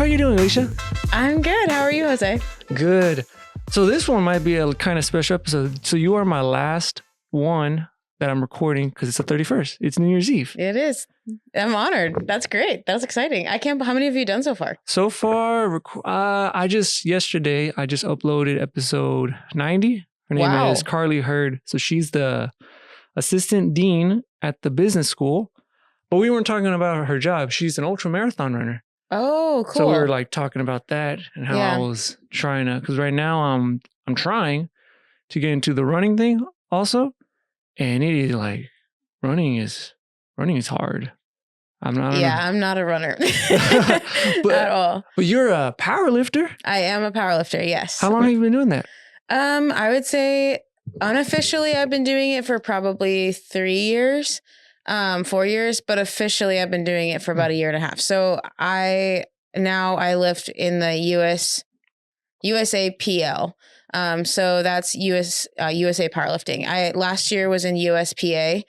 How are you doing, Alicia? I'm good. How are you, Jose? Good. So this one might be a kind of special episode. So you are my last one that I'm recording because it's the 31st. It's New Year's Eve. It is. I'm honored. That's great. That's exciting. How many have you done so far? So far, yesterday, I just uploaded episode 90. Her name is Carly Hurd. So she's the assistant dean at the business school. But we weren't talking about her job. She's an ultra marathon runner. Oh, cool. So we were like talking about that and how I was trying to, because right now I'm trying to get into the running thing also. And it is like running is hard. I'm not a runner at all. But you're a power lifter. I am a power lifter. Yes. How long have you been doing that? I would say unofficially I've been doing it for probably 3 years, 4 years, but officially I've been doing it for about a year and a half. So I lift in the USA PL. So that's USA powerlifting. I last year was in USPA,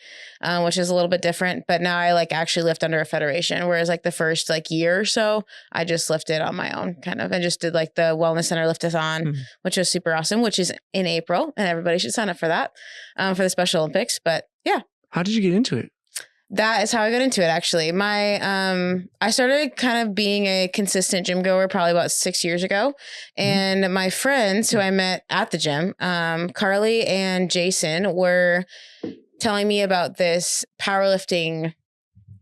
which is a little bit different, but now I actually lift under a federation. Whereas the first year or so, I just lifted on my own kind of, and just did the Wellness Center Liftathon, which was super awesome, which is in April, and everybody should sign up for that, for the Special Olympics. But yeah. How did you get into it? That is how I got into it, actually. I started kind of being a consistent gym goer probably about 6 years ago. And my friends who I met at the gym, Carly and Jason, were telling me about this powerlifting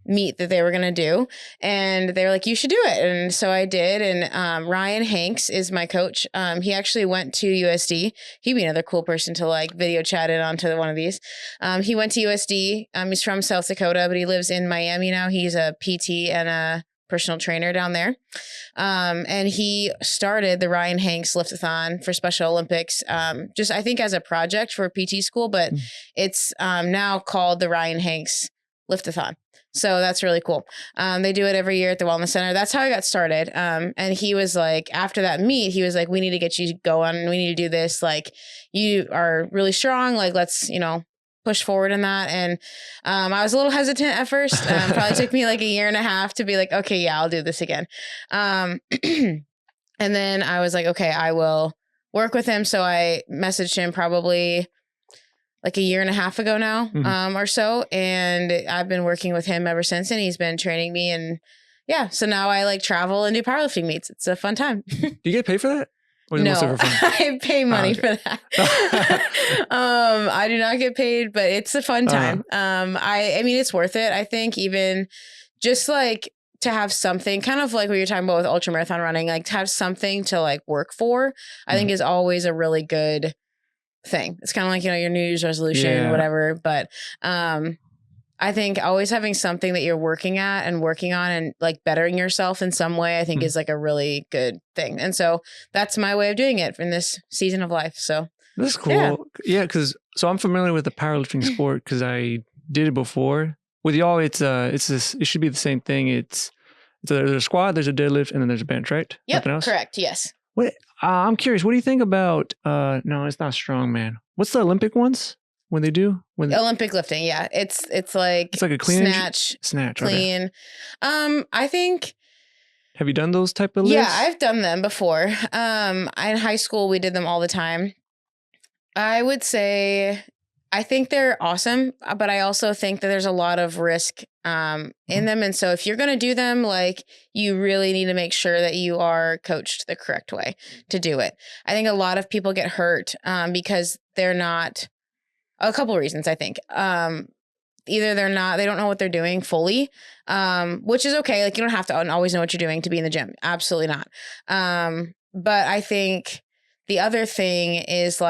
meet that they were going to do. And they were like, you should do it. And so I did. And Ryan Hanks is my coach. He actually went to USD. He'd be another cool person to video chat in onto one of these. He went to USD. He's from South Dakota, but he lives in Miami now. He's a PT and a personal trainer down there. And he started the Ryan Hanks Liftathon for Special Olympics, just I think as a project for PT school, but it's now called the Ryan Hanks Liftathon. So that's really cool. They do it every year at the Wellness Center. That's how I got started. And he was like, after that meet, he was like, we need to get you going. We need to do this. You are really strong. Let's, push forward in that. And I was a little hesitant at first. Probably took me a year and a half to be like, okay, yeah, I'll do this again. And then I was like, okay, I will work with him. So I messaged him probably a year and a half ago now, or so. And I've been working with him ever since, and he's been training me. And yeah, so now I travel and do powerlifting meets. It's a fun time. Do you get paid for that? Or is it no, most ever fun? I pay money for that. I do not get paid, but it's a fun time. I mean, it's worth it. I think even just to have something kind of what you're talking about with ultra marathon running, to have something to work for, I think is always a really good thing. It's kind of your New Year's resolution or whatever. But I think always having something that you're working at and working on and bettering yourself in some way, I think is a really good thing. And so that's my way of doing it in this season of life. So that's cool. Yeah. Cause I'm familiar with the powerlifting sport because I did it before. With y'all, it should be the same thing. There's a squat, there's a deadlift, and then there's a bench, right? Yep. Correct. Yes. What I'm curious, what do you think about no, it's not strongman. What's the Olympic ones when they do? Olympic lifting, yeah. It's like a clean snatch, clean. Okay. I think. Have you done those type of lifts? Yeah, I've done them before. In high school, we did them all the time. I would say I think they're awesome, but I also think that there's a lot of risk in them. And so if you're going to do them, you really need to make sure that you are coached the correct way to do it. I think a lot of people get hurt because they're not, a couple of reasons, I think. Either they don't know what they're doing fully, which is okay. You don't have to always know what you're doing to be in the gym. Absolutely not. But I think the other thing is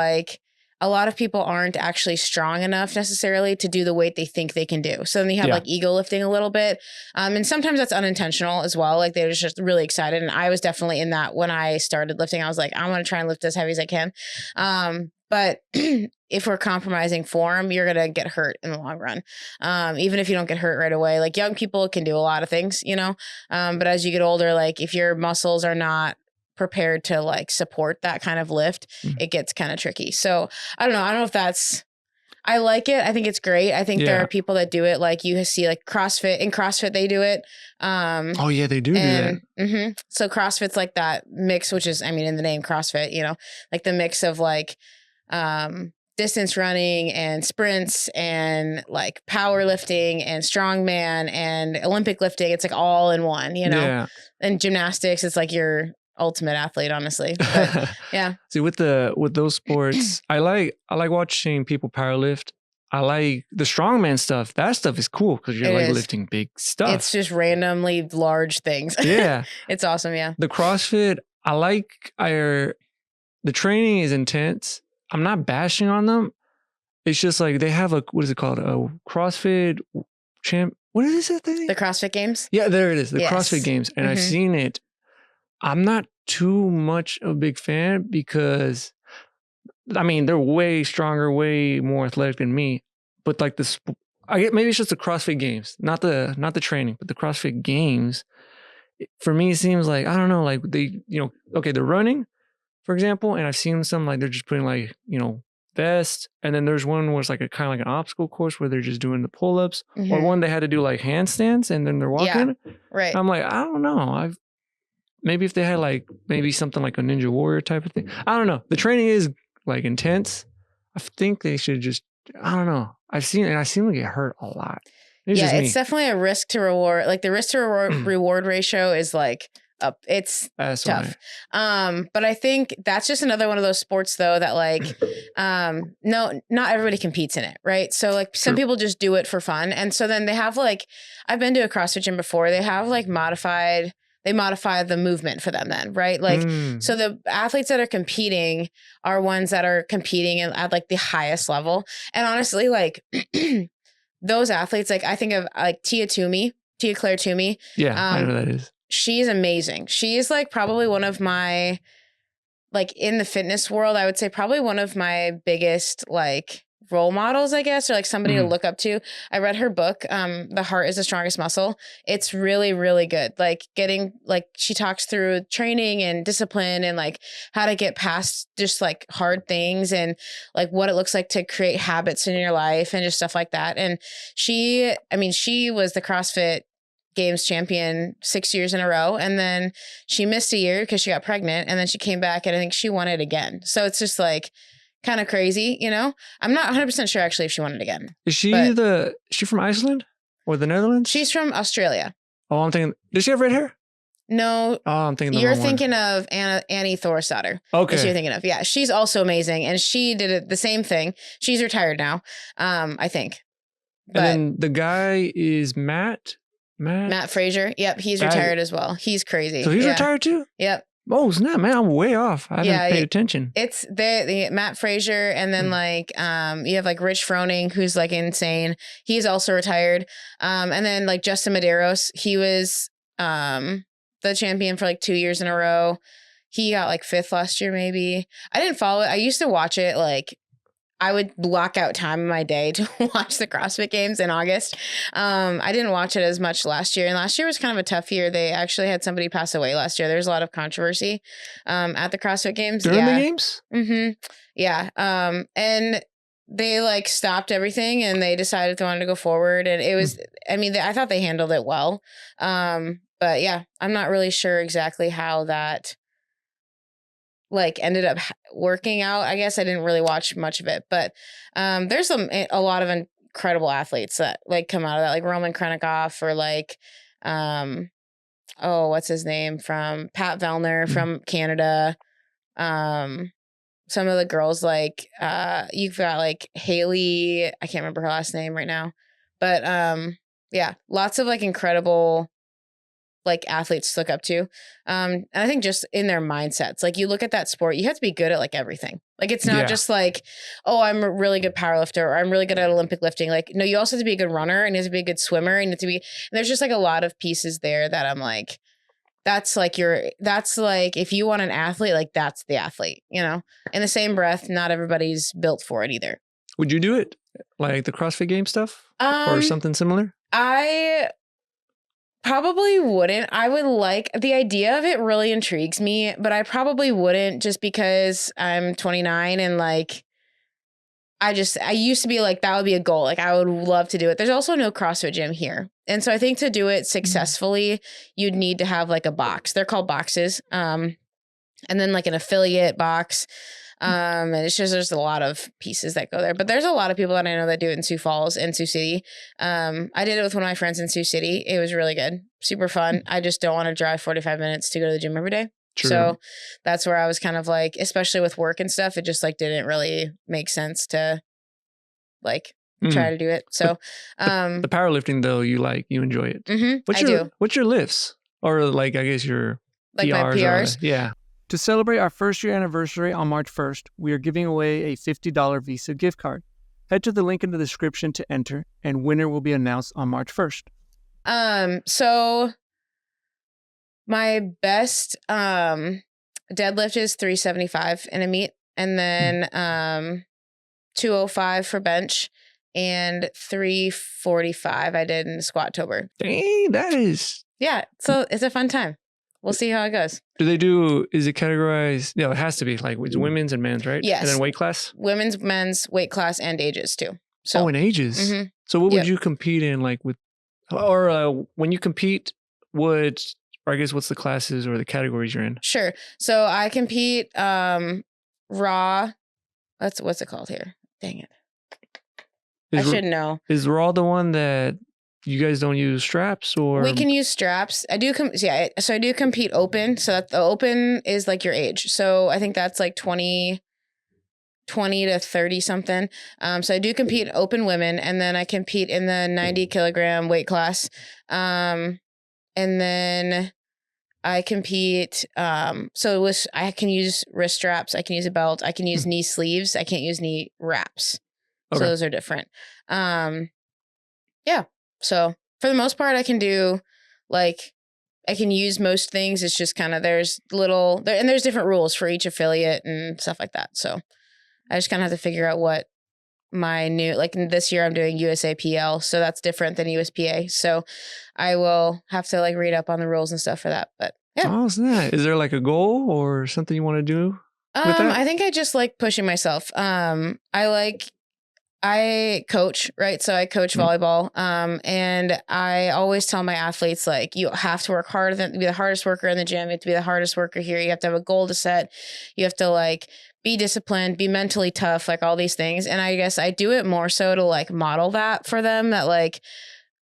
a lot of people aren't actually strong enough necessarily to do the weight they think they can do. So then you have ego lifting a little bit. And sometimes that's unintentional as well. They're just really excited. And I was definitely in that when I started lifting. I was like, I'm going to try and lift as heavy as I can. But if we're compromising form, you're going to get hurt in the long run. Even if you don't get hurt right away, young people can do a lot of things, but as you get older, if your muscles are not prepared to support that kind of lift, it gets kind of tricky. So I don't know if that's I like it. I think it's great. I think there are people that do it. Like you see like CrossFit. In CrossFit, they do it. Oh yeah, they do that. Mm-hmm. So CrossFit's like that mix, which is, I mean, in the name CrossFit, you know, like the mix of like distance running and sprints and like powerlifting and strongman and Olympic lifting. It's like all in one, you know? Yeah. And gymnastics, it's like your ultimate athlete, honestly. But yeah. See, with those sports, I like watching people powerlift. I like the strongman stuff. That stuff is cool because you're lifting big stuff. It's just randomly large things. Yeah. It's awesome. Yeah. The CrossFit, I like the training is intense. I'm not bashing on them. It's just like they have what is it called? A CrossFit champ. What is that thing? The CrossFit Games? Yeah, there it is. The CrossFit Games. And I've seen it. I'm not too much of a big fan because, I mean, they're way stronger, way more athletic than me. But like maybe it's just the CrossFit Games, not the training, but the CrossFit Games. For me, it seems like, I don't know, like they, they're running, for example, and I've seen some like they're just putting like, vest, and then there's one where it's like a kind of like an obstacle course where they're just doing the pull-ups, or one they had to do like handstands and then they're walking. Yeah, right. I'm like, I don't know. Maybe if they had like maybe something like a Ninja Warrior type of thing. I don't know. The training is like intense. I think they should just, I don't know. I seem to get hurt a lot. It's definitely a risk to reward. Like the risk to reward ratio is like up. That's tough. But I think that's just another one of those sports though that like, no, not everybody competes in it, right? So like some people just do it for fun, and so then they have like, I've been to a CrossFit gym before. They have like they modify the movement for them then, right? Like, so the athletes that are competing are ones that are competing at like the highest level. And honestly, like those athletes, like I think of like Tia Claire Toomey. Yeah, I know who that is. She's amazing. She's like probably one of my, like in the fitness world, I would say probably one of my biggest like role models, I guess, or like somebody to look up to. I read her book, The Heart is the Strongest Muscle. It's really, really good. Like she talks through training and discipline and like how to get past just like hard things and like what it looks like to create habits in your life and just stuff like that. And she was the CrossFit Games champion 6 years in a row. And then she missed a year because she got pregnant, and then she came back and I think she won it again. So it's just like, kind of crazy, I'm not 100% sure actually if she won it again. Is she she from Iceland or the Netherlands? She's from Australia. Oh, I'm thinking, does she have red hair? No. Oh, I'm thinking you're thinking of Annie Thorisdottir. Okay. Is you're thinking of. Yeah, she's also amazing, and she did the same thing. She's retired now, I think. But, and then the guy is Matt Fraser. Yep, he's retired as well. He's crazy. So he's retired too? Yep. Oh, snap, man. I'm way off. I haven't paid attention. It's the Matt Fraser, and then like you have like Rich Froning, who's like insane. He's also retired. And then like Justin Medeiros, he was the champion for like 2 years in a row. He got like 5th last year, maybe. I didn't follow it. I used to watch it like I would block out time in my day to watch the CrossFit Games in August. I didn't watch it as much last year. And last year was kind of a tough year. They actually had somebody pass away last year. There's a lot of controversy at the CrossFit Games. During the games? Mm-hmm. Yeah. And they like stopped everything and they decided they wanted to go forward. And it was, I thought they handled it well. But yeah, I'm not really sure exactly how that like ended up working out. I guess I didn't really watch much of it, but there's a lot of incredible athletes that like come out of that, like Roman Krennikov or like what's his name from Pat Vellner from Canada. Some of the girls like you've got like Haley, I can't remember her last name right now, but yeah, lots of like incredible like athletes to look up to. And I think just in their mindsets, like you look at that sport, you have to be good at like everything. Like it's not just like, oh, I'm a really good power lifter or I'm really good at Olympic lifting. Like, no, you also have to be a good runner and you have to be a good swimmer and you have to be, and there's just like a lot of pieces there that I'm like, that's like if you want an athlete, like that's the athlete, in the same breath, not everybody's built for it either. Would you do it? Like the CrossFit Game stuff or something similar? I probably wouldn't. I would like the idea of it really intrigues me, but I probably wouldn't just because I'm 29 and like I used to be like, that would be a goal. Like I would love to do it. There's also no CrossFit gym here. And so I think to do it successfully, you'd need to have like a box. They're called boxes. And then like an affiliate box. And it's just, there's a lot of pieces that go there, but there's a lot of people that I know that do it in Sioux Falls and Sioux City. I did it with one of my friends in Sioux City. It was really good. Super fun. I just don't want to drive 45 minutes to go to the gym every day. True. So that's where I was kind of like, especially with work and stuff, it just like didn't really make sense to like try to do it. So the powerlifting though, you enjoy it. Mm-hmm, What's your lifts? Or like, I guess your like PRs my PRs? Yeah. To celebrate our first year anniversary on March 1st, we are giving away a $50 Visa gift card. Head to the link in the description to enter, and winner will be announced on March 1st. So my best deadlift is 375 in a meet, and then 205 for bench, and 345 I did in Squat-tober. Dang, that is... Yeah, so it's a fun time. We'll see how it goes. Is it categorized? No, it has to be like it's women's and men's, right? Yes. And then weight class? Women's, men's, weight class, and ages too. So, and ages. Mm-hmm. So what would you compete in like with, or when you compete, or I guess what's the classes or the categories you're in? Sure. So I compete raw. What's it called here? Dang it. I should know. Is raw the one that you guys don't use straps, or? We can use straps. I do. So I do compete open. So that the open is like your age. So I think that's like 20 to 30 something. So I do compete open women, and then I compete in the 90 kilogram weight class. And then I compete. So I can use wrist straps. I can use a belt. I can use knee sleeves. I can't use knee wraps. Okay. So those are different. Yeah. So for the most part, I can do like, I can use most things. It's just kind of, there's different rules for each affiliate and stuff like that. So I just kind of have to figure out what my new, like this year I'm doing USAPL. So that's different than USPA. So I will have to like read up on the rules and stuff for that. But yeah. Oh, snap. Is there like a goal or something you want to do with that? I think I just like pushing myself. I coach, right? So I coach volleyball. And I always tell my athletes, like, you have to work harder than be the hardest worker in the gym. You have to be the hardest worker here. You have to have a goal to set. You have to like be disciplined, be mentally tough, like all these things. And I guess I do it more so to like model that for them, that like,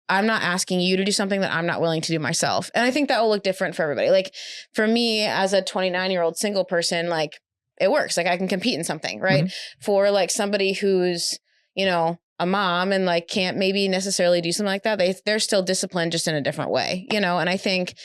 I'm not asking you to do something that I'm not willing to do myself. And I think that will look different for everybody. Like for me as a 29-year-old single person, like it works. Like I can compete in something, right? Mm-hmm. For like somebody who's, you know, a mom and like can't maybe necessarily do something like that, they're still disciplined just in a different way, you know? And I think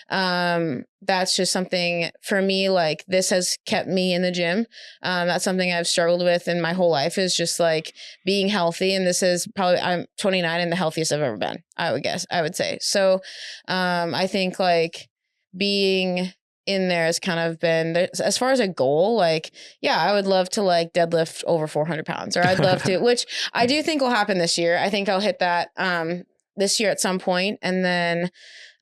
that's just something for me, like this has kept me in the gym. That's something I've struggled with in my whole life, is just like being healthy. And this is probably, I'm 29 and the healthiest I've ever been, I would say. So I think like being in there has kind of been, as far as a goal, like, yeah, I would love to like deadlift over 400 pounds, or I'd love to, which I do think will happen this year. I think I'll hit that this year at some point. And then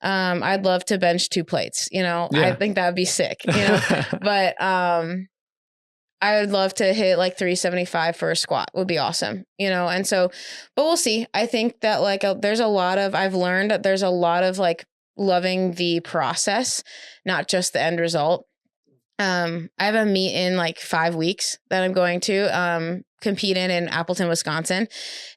I'd love to bench 2 plates, you know. Yeah. I think that would be sick, you know. But I would love to hit like 375 for a squat, would be awesome, you know. And so, but we'll see. I think that like I've learned that there's a lot of like loving the process, not just the end result. I have a meet in like 5 weeks that I'm going to compete in Appleton, Wisconsin.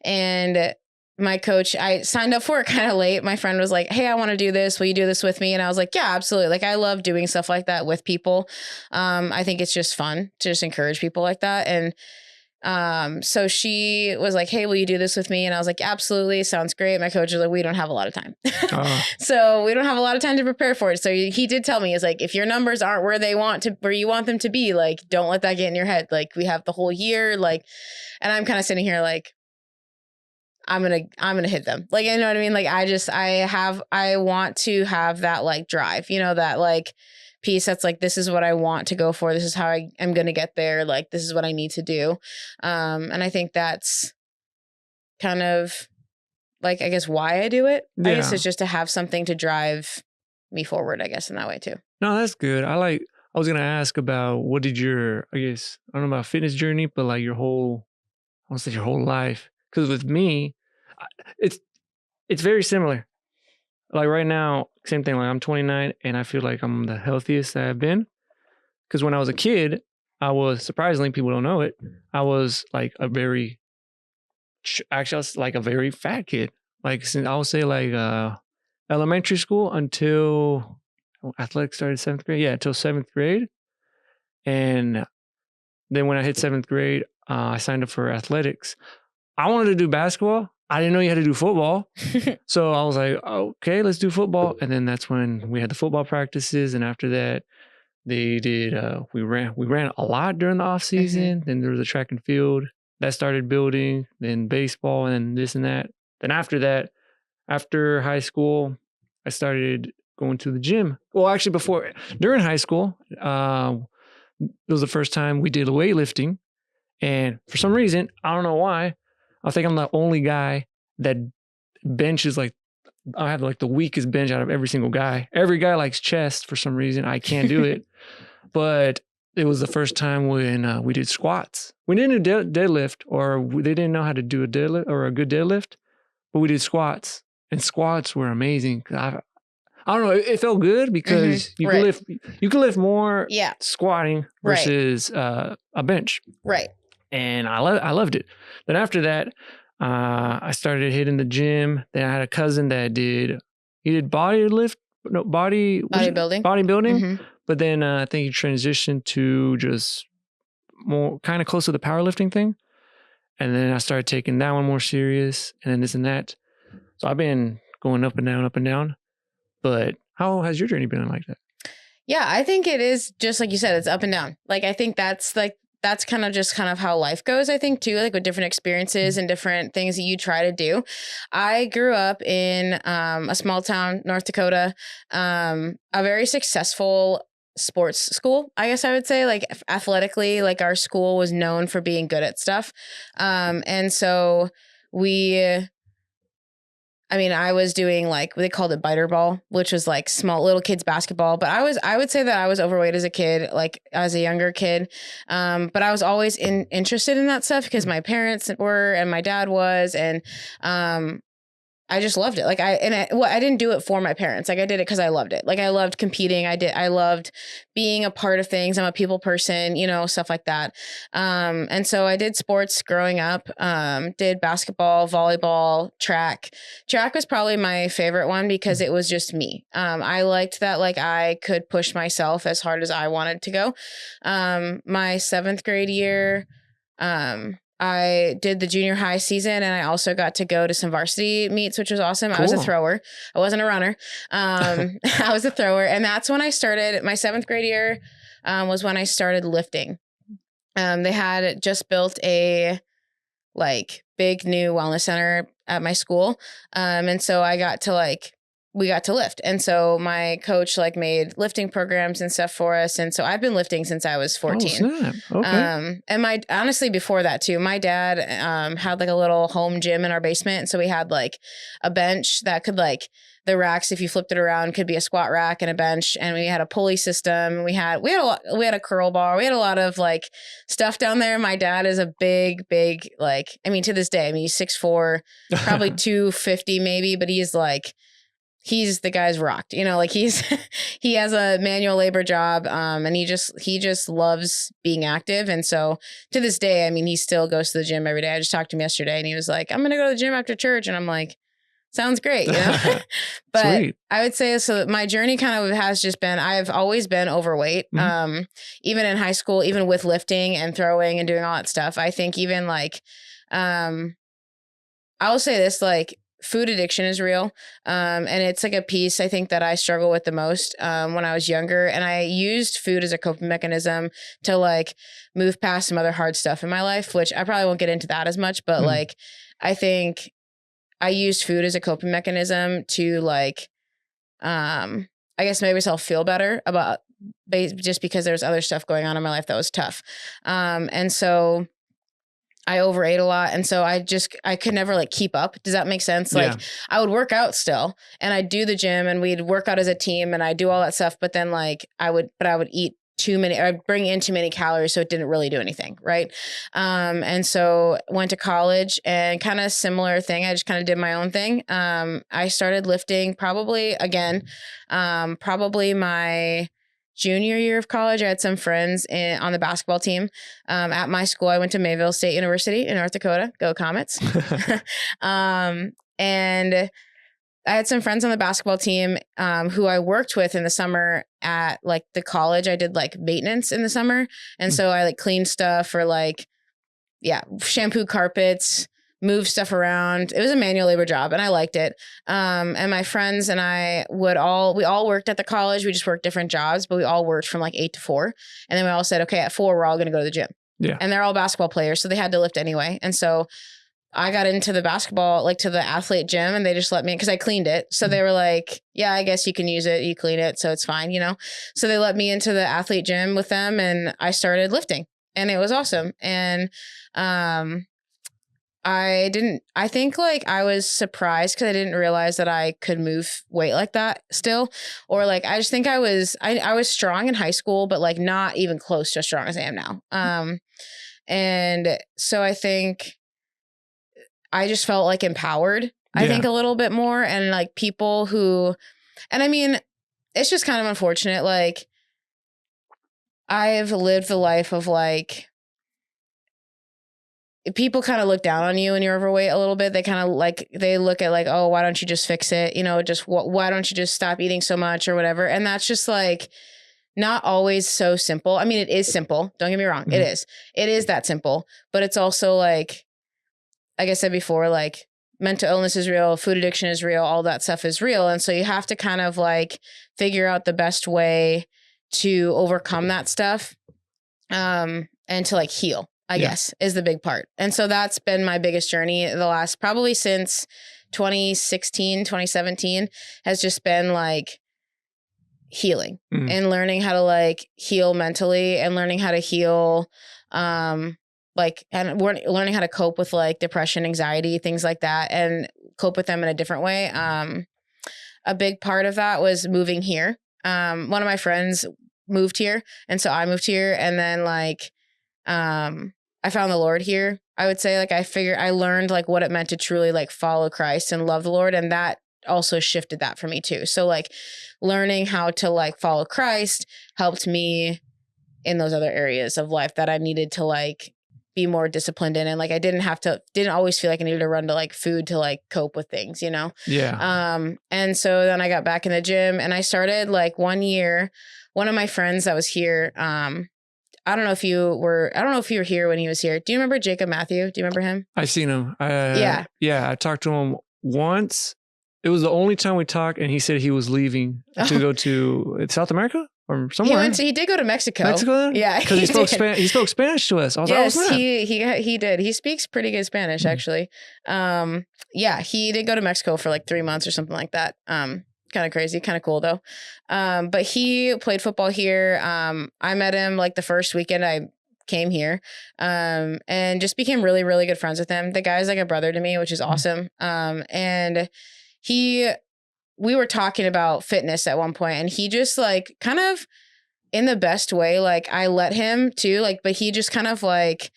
And my coach, I signed up for it kind of late. My friend was like, hey, I want to do this. Will you do this with me? And I was like, yeah, absolutely. Like I love doing stuff like that with people. I think it's just fun to just encourage people like that. And so she was like, hey, will you do this with me? And I was like, absolutely. Sounds great. My coach was like, we don't have a lot of time. So we don't have a lot of time to prepare for it. So he did tell me, is like, if your numbers aren't where you want them to be, like, don't let that get in your head. Like we have the whole year, like, and I'm kind of sitting here like, I'm going to hit them. Like, you know what I mean? Like, I want to have that like drive, you know, that like piece that's like, this is what I want to go for. This is how I'm going to get there. Like, this is what I need to do. And I think that's kind of like, I guess why I do it. Yeah. I guess it's just to have something to drive me forward, I guess, in that way too. No, that's good. I was going to ask about what did your, I guess, I don't know about fitness journey, but like your whole I want to say your whole life. Because with me, it's very similar. Like right now, same thing. Like I'm 29 and I feel like I'm the healthiest that I've been. Because when I was a kid, I was, surprisingly, people don't know it, I was like a very fat kid. Like since I would say like elementary school until athletics started 7th grade. Yeah, until 7th grade. And then when I hit 7th grade, I signed up for athletics. I wanted to do basketball. I didn't know you had to do football. So I was like, okay, let's do football. And then that's when we had the football practices. And after that, they did, we ran a lot during the off season. Then there was a track and field that started building, then baseball and this and that. Then after that, after high school, I started going to the gym. Well, actually during high school, it was the first time we did weightlifting. And for some reason, I don't know why, I think I'm the only guy that benches like, I have like the weakest bench out of every single guy. Every guy likes chest for some reason. I can't do it. But it was the first time when we did squats. We didn't do deadlift, or they didn't know how to do a deadlift or a good deadlift, but we did squats. And squats were amazing. I don't know. It felt good because you can lift more squatting versus a bench. Right. And I loved it. Then after that, I started hitting the gym. Then I had a cousin that did bodybuilding. But then I think he transitioned to just more kind of close to the powerlifting thing. And then I started taking that one more serious, and then this and that. So I've been going up and down. But how has your journey been like that? Yeah, I think it is just like you said, it's up and down. Like, I think that's kind of how life goes, I think, too, like with different experiences and different things that you try to do. I grew up in a small town, North Dakota, a very successful sports school, I guess I would say. Like athletically, like our school was known for being good at stuff. And so I was doing like, they called it biter ball, which was like small little kids basketball. But I would say that I was overweight as a kid, like as a younger kid. But I was always interested in that stuff because my parents were, and my dad was, and I just loved it. Like I didn't do it for my parents. Like I did it because I loved it. Like I loved competing. I loved being a part of things. I'm a people person, stuff like that. And so I did sports growing up, did basketball, volleyball, track. Track was probably my favorite one because it was just me. I liked that. Like I could push myself as hard as I wanted to go. My 7th grade year, I did the junior high season, and I also got to go to some varsity meets, which was awesome. Cool. I was a thrower. I wasn't a runner. I was a thrower. And that's when I started. My 7th grade year was when I started lifting. They had just built a big new wellness center at my school. And so we got to lift. And so my coach made lifting programs and stuff for us. And so I've been lifting since I was 14. Oh, snap. Okay. And honestly, before that too, my dad had a little home gym in our basement. And so we had a bench that could the racks, if you flipped it around, could be a squat rack and a bench. And we had a pulley system. We had a curl bar. We had a lot of stuff down there. My dad is a big, to this day, he's 6'4", probably 250 maybe, but he's the guy's rocked, he has a manual labor job. And he just loves being active. And so to this day, he still goes to the gym every day. I just talked to him yesterday and he was like, I'm going to go to the gym after church. And I'm like, sounds great. But sweet. I would say, so my journey kind of has just been, I've always been overweight. Mm-hmm. Even in high school, even with lifting and throwing and doing all that stuff. I think even I will say this, food addiction is real. And it's a piece I think that I struggle with the most when I was younger. And I used food as a coping mechanism to move past some other hard stuff in my life, which I probably won't get into that as much. But I think I used food as a coping mechanism to I guess make myself feel better about just because there's other stuff going on in my life that was tough. And so I overate a lot. And so I could never keep up. Does that make sense? Yeah. I would work out still and I'd do the gym and we'd work out as a team and I'd do all that stuff. But then I would eat too many, or bring in too many calories. So it didn't really do anything. Right. And so went to college and kind of similar thing. I just kind of did my own thing. I started lifting probably my junior year of college. I had some friends on the basketball team at my school. I went to Mayville State University in North Dakota. Go Comets. And I had some friends on the basketball team who I worked with in the summer at like the college. I did like maintenance in the summer. And so I like cleaned stuff or like, shampoo carpets, move stuff around. It was a manual labor job and I liked it. And my friends and I we all worked at the college. We just worked different jobs, but we all worked from like 8 to 4. And then we all said, okay, at 4, we're all going to go to the gym. Yeah. And they're all basketball players. So they had to lift anyway. And so I got into the basketball, like to the athlete gym, and they just let me, because I cleaned it. So they were like, yeah, I guess you can use it. You clean it. So it's fine, you know? So they let me into the athlete gym with them and I started lifting and it was awesome. And I think like I was surprised because I didn't realize that I could move weight like that still. Or like, I just think I was strong in high school, but like not even close to as strong as I am now. And so I think I just felt like empowered, I think a little bit more. And like people who, and I mean, it's just kind of unfortunate. Like I've lived the life of like, people kind of look down on you when you're overweight a little bit. They kind of like, they look at like, oh, why don't you just fix it? You know, just why don't you just stop eating so much or whatever? And that's just like not always so simple. I mean, it is simple. Don't get me wrong. Mm-hmm. It is that simple, but it's also like I said before, like mental illness is real, food addiction is real, all that stuff is real. And so you have to kind of like figure out the best way to overcome that stuff and to like heal, I guess, is the big part. And so that's been my biggest journey the last probably since 2016, 2017 has just been like healing and learning how to like heal mentally and learning how to heal like, and we're learning how to cope with like depression, anxiety, things like that, and cope with them in a different way. A big part of that was moving here. One of my friends moved here. And so I moved here and then like, I found the Lord here. I would say like, I learned like what it meant to truly like follow Christ and love the Lord. And that also shifted that for me too. So like learning how to like follow Christ helped me in those other areas of life that I needed to like be more disciplined in. And like, I didn't always feel like I needed to run to like food to like cope with things, you know? Yeah. And so then I got back in the gym and I started like one year, one of my friends that was here, I don't know if you were here when he was here. Do you remember Jacob Matthew? Do you remember him? I've seen him. Yeah. I talked to him once. It was the only time we talked and he said he was leaving to go to South America. Or somewhere. He did go to Mexico. Mexico? Yeah. Because he spoke Spanish to us. I was like, oh, he did. He speaks pretty good Spanish, actually. He did go to Mexico for like 3 months or something like that. Kind of crazy, kind of cool though. But he played football here. I met him like the first weekend I came here and just became really, really good friends with him. The guy's like a brother to me, which is awesome. And we were talking about fitness at one point and he just like kind of in the best way, like I let him too, like, but he just kind of like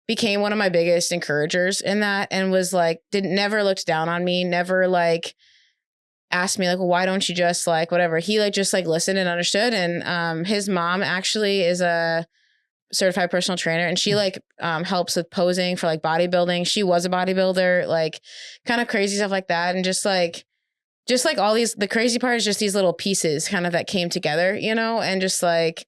became one of my biggest encouragers in that and was like, never looked down on me, never like asked me like, well, why don't you just like, whatever. He like, just like listened and understood. And his mom actually is a certified personal trainer and she like helps with posing for like bodybuilding. She was a bodybuilder, like kind of crazy stuff like that. And just like all these, the crazy part is just these little pieces kind of that came together, you know, and just like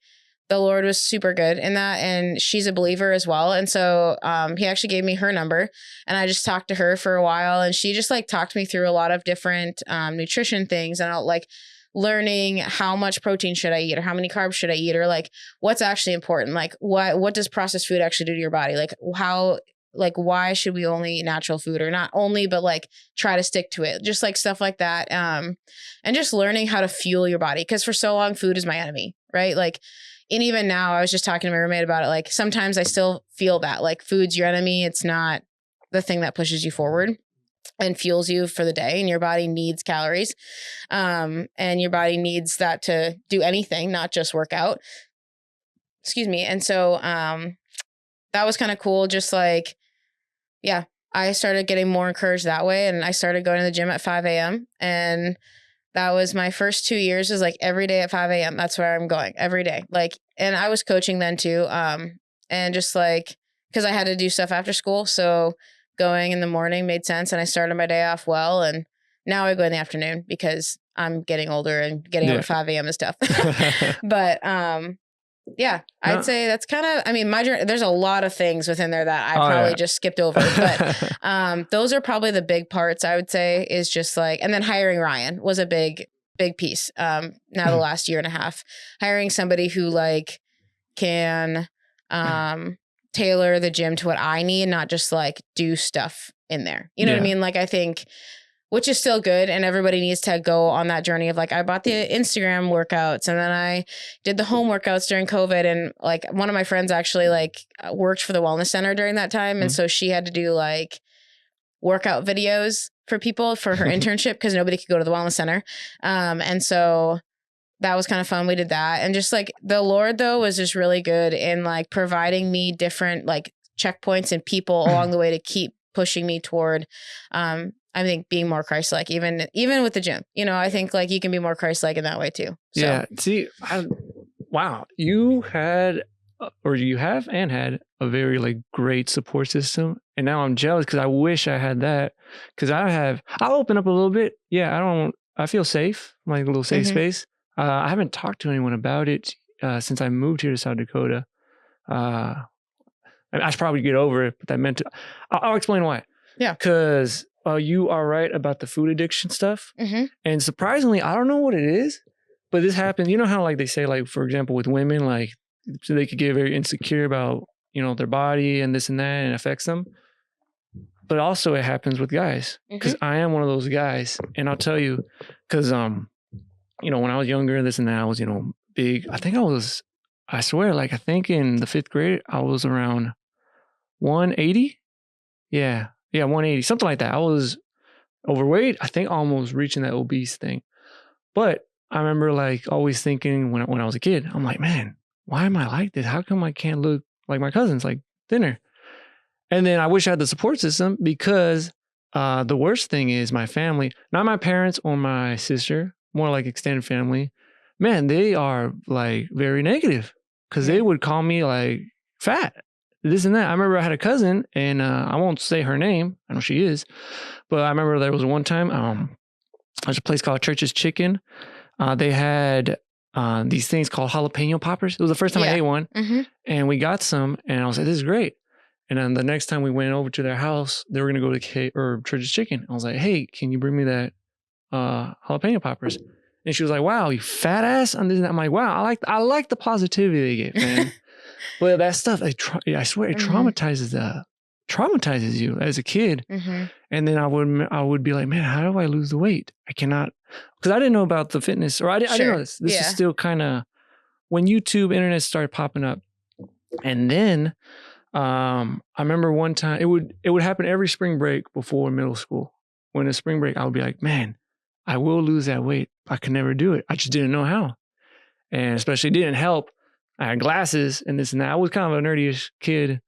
the Lord was super good in that. And she's a believer as well. And so he actually gave me her number and I just talked to her for a while and she just like talked me through a lot of different nutrition things and like learning how much protein should I eat or how many carbs should I eat or like what's actually important. Like what does processed food actually do to your body? Like why should we only eat natural food or not only, but like try to stick to it, just like stuff like that. And just learning how to fuel your body. Cause for so long food is my enemy, right? Like, and even now I was just talking to my roommate about it. Like sometimes I still feel that like food's your enemy. It's not the thing that pushes you forward and fuels you for the day and your body needs calories. And your body needs that to do anything, not just work out. excuse me. And so that was kind of cool. Just like, yeah, I started getting more encouraged that way. And I started going to the gym at 5 a.m. And that was my first 2 years, is like every day at 5 a.m. That's where I'm going every day. Like, and I was coaching then too. And just like, because I had to do stuff after school. So going in the morning made sense. And I started my day off well. And now I go in the afternoon because I'm getting older and getting up at 5 a.m. is tough. But yeah, I'd say that's kind of, I mean, my journey, there's a lot of things within there that I probably just skipped over, but those are probably the big parts, I would say, is just like, and then hiring Ryan was a big piece. Now the last year and a half, hiring somebody who like can tailor the gym to what I need, not just like do stuff in there. You know what I mean? Like, I think, which is still good. And everybody needs to go on that journey of like, I bought the Instagram workouts and then I did the home workouts during COVID. And like one of my friends actually like worked for the wellness center during that time. And so she had to do like workout videos for people for her internship because nobody could go to the wellness center. And so that was kind of fun. We did that. And just like the Lord though was just really good in like providing me different like checkpoints and people along the way to keep pushing me toward, I think being more Christ-like, even with the gym, you know, I think like you can be more Christ-like in that way too. So. Yeah. See, wow. You had, or you have and had a very like great support system. And now I'm jealous because I wish I had that, because I'll open up a little bit. Yeah. I feel safe, like a little safe space. I haven't talked to anyone about it since I moved here to South Dakota. I should probably get over it, but that meant I'll explain why. Yeah. Because you are right about the food addiction stuff. And surprisingly, I don't know what it is, but this happens. You know how like they say, like, for example, with women, like so they could get very insecure about, you know, their body and this and that, and it affects them. But also it happens with guys, because I am one of those guys. And I'll tell you, because, you know, when I was younger, this and that, I was, you know, big. I swear, like, I think in the 5th grade, I was around 180. Yeah, 180, something like that. I was overweight, I think almost reaching that obese thing. But I remember like always thinking when I was a kid, I'm like, man, why am I like this? How come I can't look like my cousins, like thinner? And then I wish I had the support system, because the worst thing is my family, not my parents or my sister, more like extended family. Man, they are like very negative, because they would call me like fat, this and that. I remember I had a cousin, and I won't say her name. I know she is, but I remember there was one time, there's a place called Church's Chicken. They had these things called jalapeno poppers. It was the first time I ate one, and we got some, and I was like, this is great. And then the next time we went over to their house, they were going to go to Church's Chicken. I was like, hey, can you bring me that jalapeno poppers? And she was like, wow, you fat ass. And I'm like, wow, I like the positivity they get, man. But that stuff, I swear, it traumatizes you as a kid. And then I would be like, man, how do I lose the weight? I cannot, because I didn't know about the fitness, or I didn't know this. This is still kind of when YouTube, internet started popping up. And then I remember one time it would happen every spring break before middle school. When it's spring break, I would be like, man, I will lose that weight. I could never do it. I just didn't know how. And especially didn't help. I had glasses and this and that. I was kind of a nerdy-ish kid.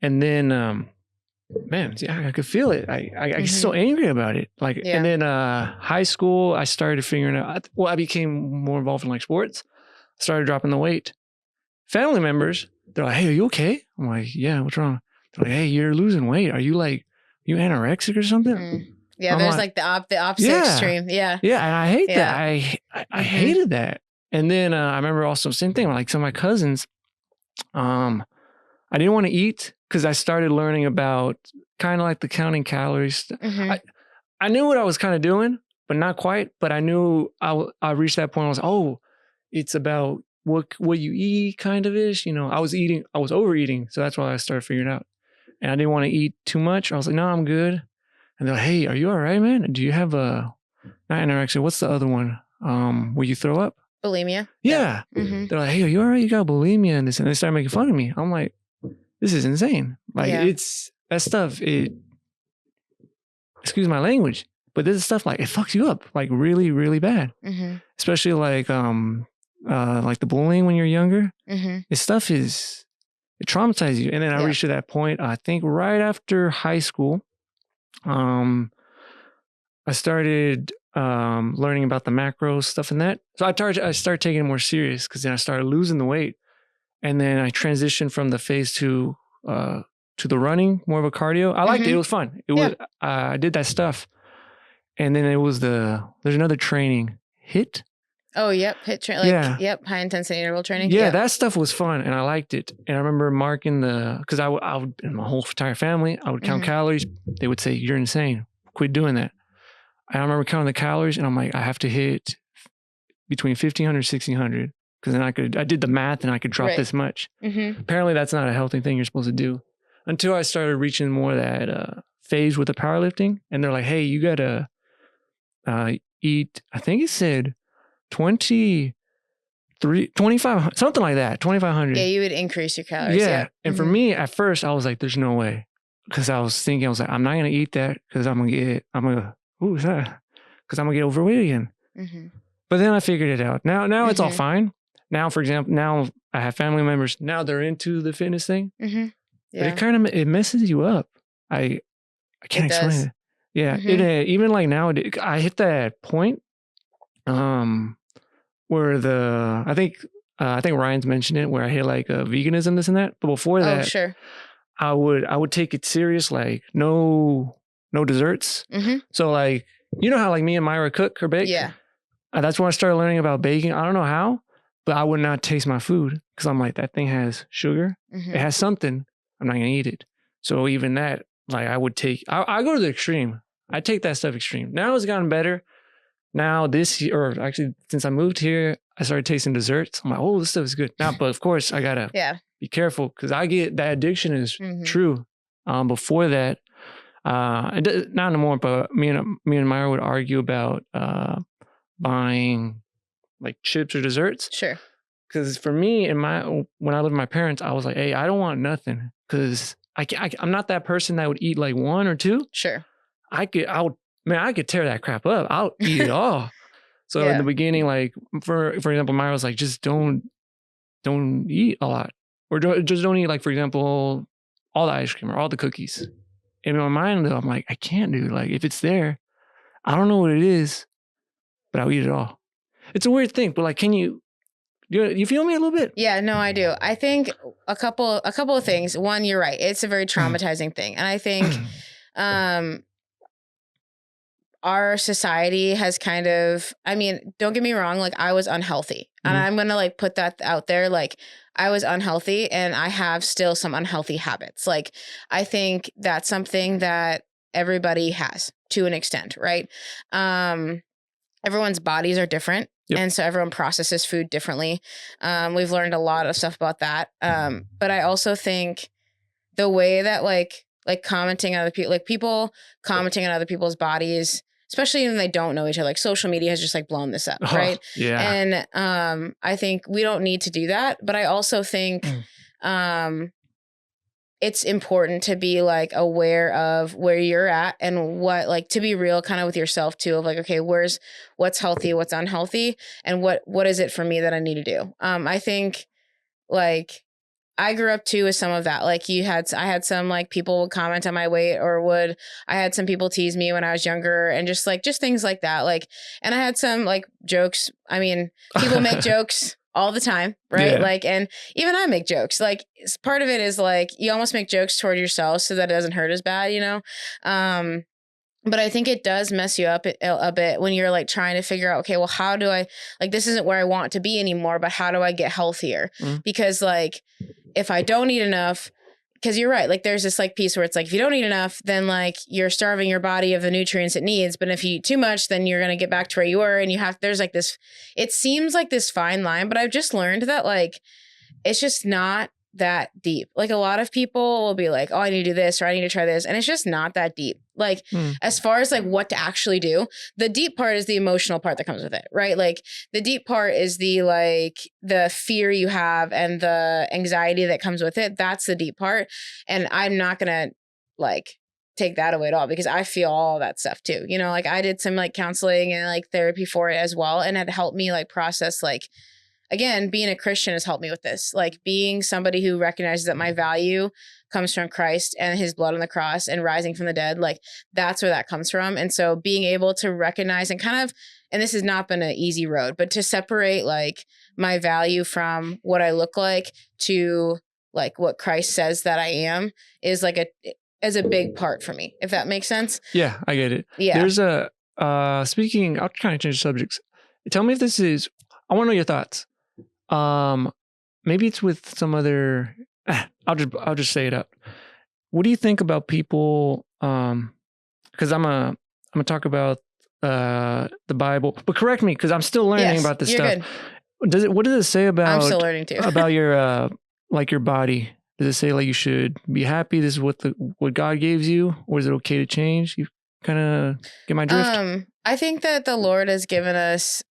And then, man, I could feel it. I get so angry about it. Like, and then high school, I started figuring out, I became more involved in like sports. I started dropping the weight. Family members, they're like, hey, are you okay? I'm like, yeah, what's wrong? They're like, hey, you're losing weight. Are you anorexic or something? Yeah, there's like the opposite extreme. Yeah. Yeah, and I hate that. I hated that. And then I remember also same thing, like some of my cousins, I didn't want to eat because I started learning about kind of like the counting calories. I knew what I was kind of doing, but not quite. But I knew I reached that point. I was, oh, it's about what you eat kind of ish. You know, I was overeating. So that's why I started figuring it out. And I didn't want to eat too much. I was like, no, I'm good. And they're like, hey, are you all right, man? Do you have not anorexia? What's the other one? Will you throw up? Bulimia. Yeah. They're like, hey, are you all right? You got bulimia and this. And they start making fun of me. I'm like, this is insane. Like it's that stuff. Excuse my language, but this is stuff like it fucks you up like really, really bad. Especially like, like the bullying when you're younger. Mm-hmm. This stuff it traumatizes you. And then I reached to that point, I think right after high school, I started learning about the macros stuff and that. So I started taking it more serious because then I started losing the weight. And then I transitioned from the phase to the running, more of a cardio. I liked it. It was fun. It was I did that stuff. And then it was there's another training, HIIT. Oh, yep. HIIT training. Yep. High intensity interval training. Yeah, that stuff was fun and I liked it. And I remember marking because I would, in my whole entire family, I would count calories. They would say, "You're insane. Quit doing that." And I remember counting the calories and I'm like, I have to hit between 1,500 and 1,600 because then I did the math and I could drop this much. Apparently that's not a healthy thing you're supposed to do until I started reaching more that phase with the powerlifting. And they're like, hey, you got to eat, I think it said 2,500, something like that, 2,500. Yeah, you would increase your calories. Yeah. And for me, at first, I was like, there's no way. Because I was thinking, I'm not going to eat that because I'm going to get overweight again. But then I figured it out. Now it's all fine. Now, for example, now I have family members. Now they're into the fitness thing. But it messes you up. I can't explain it. Yeah. It even like now, I hit that point where I think Ryan's mentioned it, where I hit like veganism, this and that. But before that, sure. I would take it serious, like no desserts. So like, you know how like me and Myra cook or bake? Yeah. That's when I started learning about baking. I don't know how, but I would not taste my food because I'm like, that thing has sugar. It has something. I'm not going to eat it. So even that, like I would take, I go to the extreme. I take that stuff extreme. Now it's gotten better. Now this year, or actually since I moved here, I started tasting desserts. I'm like, oh, this stuff is good. Now, but of course I got to be careful because that addiction is true. Before that, not anymore, but me and Myra would argue about buying like chips or desserts. Sure. Because for me, when I lived with my parents, I was like, hey, I don't want nothing because I'm not that person that would eat like one or two. Sure. I could tear that crap up. I'll eat it all. So in the beginning, like for example, Myra was like, just don't eat a lot, or just don't eat like, for example, all the ice cream or all the cookies. In my mind though, I'm like, I can't do it. Like if it's there, I don't know what it is, but I'll eat it all. It's a weird thing, but like, can you feel me a little bit? Yeah, no, I do. I think a couple of things. One, you're right. It's a very traumatizing thing. And I think our society has kind of, I mean, don't get me wrong, like I was unhealthy. And I'm going to like put that out there. Like I was unhealthy and I have still some unhealthy habits. Like I think that's something that everybody has to an extent, right? Everyone's bodies are different. Yep. And so everyone processes food differently. We've learned a lot of stuff about that. But I also think the way that like commenting on other people, like people commenting on other people's bodies, especially when they don't know each other, like social media has just like blown this up. Right. Yeah. And I think we don't need to do that. But I also think it's important to be like aware of where you're at and what, like to be real kind of with yourself too, of like, okay, what's healthy, what's unhealthy, and what is it for me that I need to do? I think like I grew up too with some of that. Like I had some like people would comment on my weight, or I had some people tease me when I was younger, and just things like that. Like, and I had some like jokes. I mean, people make jokes all the time, right? Yeah. Like, and even I make jokes. Like, part of it is like you almost make jokes toward yourself so that it doesn't hurt as bad, you know? But I think it does mess you up a bit when you're like trying to figure out, okay, well, how do I, like, this isn't where I want to be anymore, but how do I get healthier? Because like, if I don't eat enough, because you're right, like there's this like piece where it's like, if you don't eat enough, then like you're starving your body of the nutrients it needs. But if you eat too much, then you're going to get back to where you were. And there's like this, it seems like this fine line, but I've just learned that like, it's just not that deep. Like a lot of people will be like, oh, I need to do this, or I need to try this. And it's just not that deep. Like as far as like what to actually do, the deep part is the emotional part that comes with it, right? Like the deep part is the fear you have and the anxiety that comes with it. That's the deep part. And I'm not going to like take that away at all, because I feel all that stuff too. You know, like I did some like counseling and like therapy for it as well. And it helped me like process like again, being a Christian has helped me with this. Like being somebody who recognizes that my value comes from Christ and his blood on the cross and rising from the dead. Like that's where that comes from. And so being able to recognize and kind of, and this has not been an easy road, but to separate like my value from what I look like to like what Christ says that I am is like as a big part for me, if that makes sense. Yeah, I get it. Yeah. There's speaking, I'll kind of change subjects. Tell me if this is, I want to know your thoughts. Maybe it's with some other, I'll just say it out. What do you think about people, cause I'm gonna talk about, the Bible, but correct me, cause I'm still learning about this stuff. Good. What does it say about, I'm still learning too. about your, like your body? Does it say like you should be happy? This is what God gives you, or is it okay to change? You kind of get my drift. I think that the Lord has given us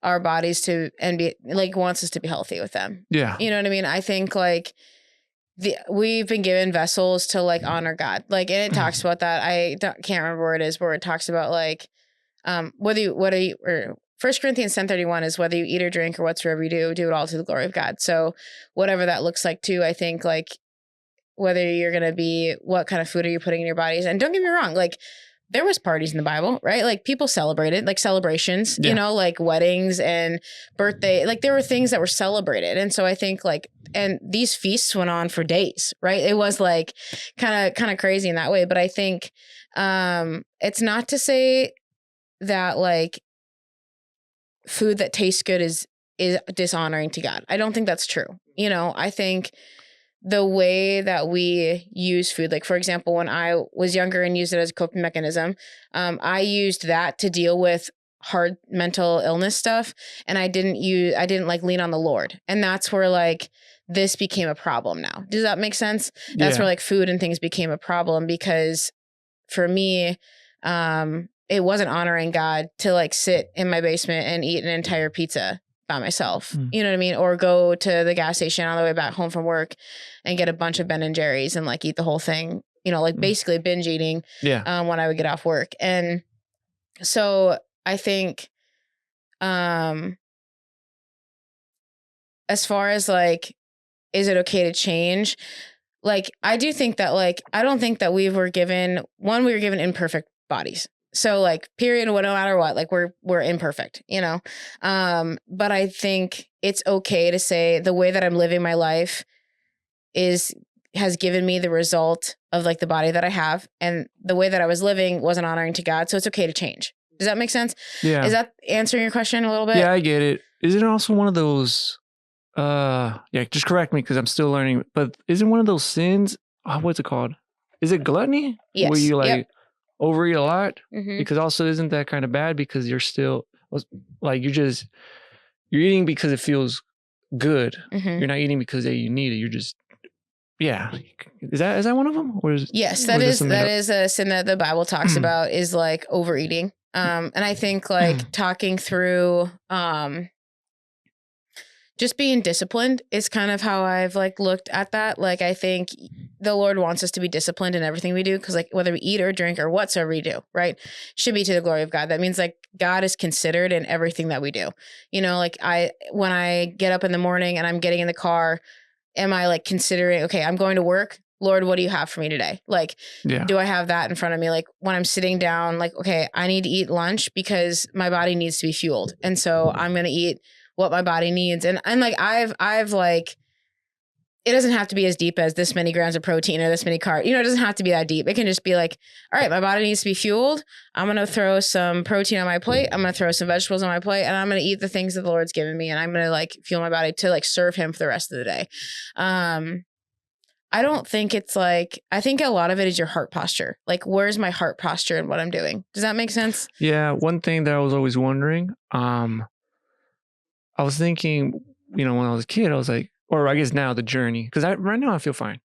our bodies to and be like wants us to be healthy with them. Yeah, you know what I mean. I think like we've been given vessels to like honor God. Like, and it talks about that. Can't remember where it is, where it talks about like whether you 1 Corinthians 10:31 is whether you eat or drink or whatsoever you do it all to the glory of God. So whatever that looks like too, I think like whether you're going to be, what kind of food are you putting in your bodies? And don't get me wrong, like there was parties in the Bible, right? Like people celebrated, like celebrations, you know, like weddings and birthday, like there were things that were celebrated. And so I think like, and these feasts went on for days, right? It was like kind of crazy in that way. But I think it's not to say that like food that tastes good is dishonoring to God. I don't think that's true. You know, I think the way that we use food, like for example, when I was younger and used it as a coping mechanism, I used that to deal with hard mental illness stuff. And I didn't like lean on the Lord. And that's where like this became a problem now. Does that make sense? That's where like food and things became a problem, because for me, it wasn't honoring God to like sit in my basement and eat an entire pizza by myself. You know what I mean? Or go to the gas station on the way back home from work and get a bunch of Ben and Jerry's and like eat the whole thing, you know, like basically binge eating when I would get off work. And so I think as far as like, is it okay to change? Like, I do think that like, I don't think that we were given imperfect bodies. So like period, no matter what, like we're imperfect, you know? But I think it's okay to say the way that I'm living my life has given me the result of like the body that I have, and the way that I was living wasn't honoring to God. So it's okay to change. Does that make sense? Yeah. Is that answering your question a little bit? Yeah, I get it. Is it also one of those, just correct me, cause I'm still learning, but isn't one of those sins, what's it called? Is it gluttony? Yes. Where you like, overeat a lot, because also isn't that kind of bad, because you're still like you're eating because it feels good. You're not eating because you need it. You're just is that one of them, or is yes, that is a sin that the Bible talks about, is like overeating. And I think like talking through just being disciplined is kind of how I've like looked at that. Like, I think the Lord wants us to be disciplined in everything we do. Cause like whether we eat or drink or whatsoever we do, right, should be to the glory of God. That means like God is considered in everything that we do. You know, like when I get up in the morning and I'm getting in the car, am I like considering, okay, I'm going to work. Lord, what do you have for me today? Like, do I have that in front of me? Like when I'm sitting down, like, okay, I need to eat lunch because my body needs to be fueled. And so I'm going to eat what my body needs. And like, I've like, it doesn't have to be as deep as this many grams of protein or this many carbs. You know, it doesn't have to be that deep. It can just be like, all right, my body needs to be fueled. I'm going to throw some protein on my plate. I'm going to throw some vegetables on my plate, and I'm going to eat the things that the Lord's given me. And I'm going to like fuel my body to like serve him for the rest of the day. I don't think it's like, I think a lot of it is your heart posture. Like, where's my heart posture in what I'm doing? Does that make sense? Yeah. One thing that I was always wondering, I was thinking, you know, when I was a kid, I was like, or I guess now the journey, because right now I feel fine.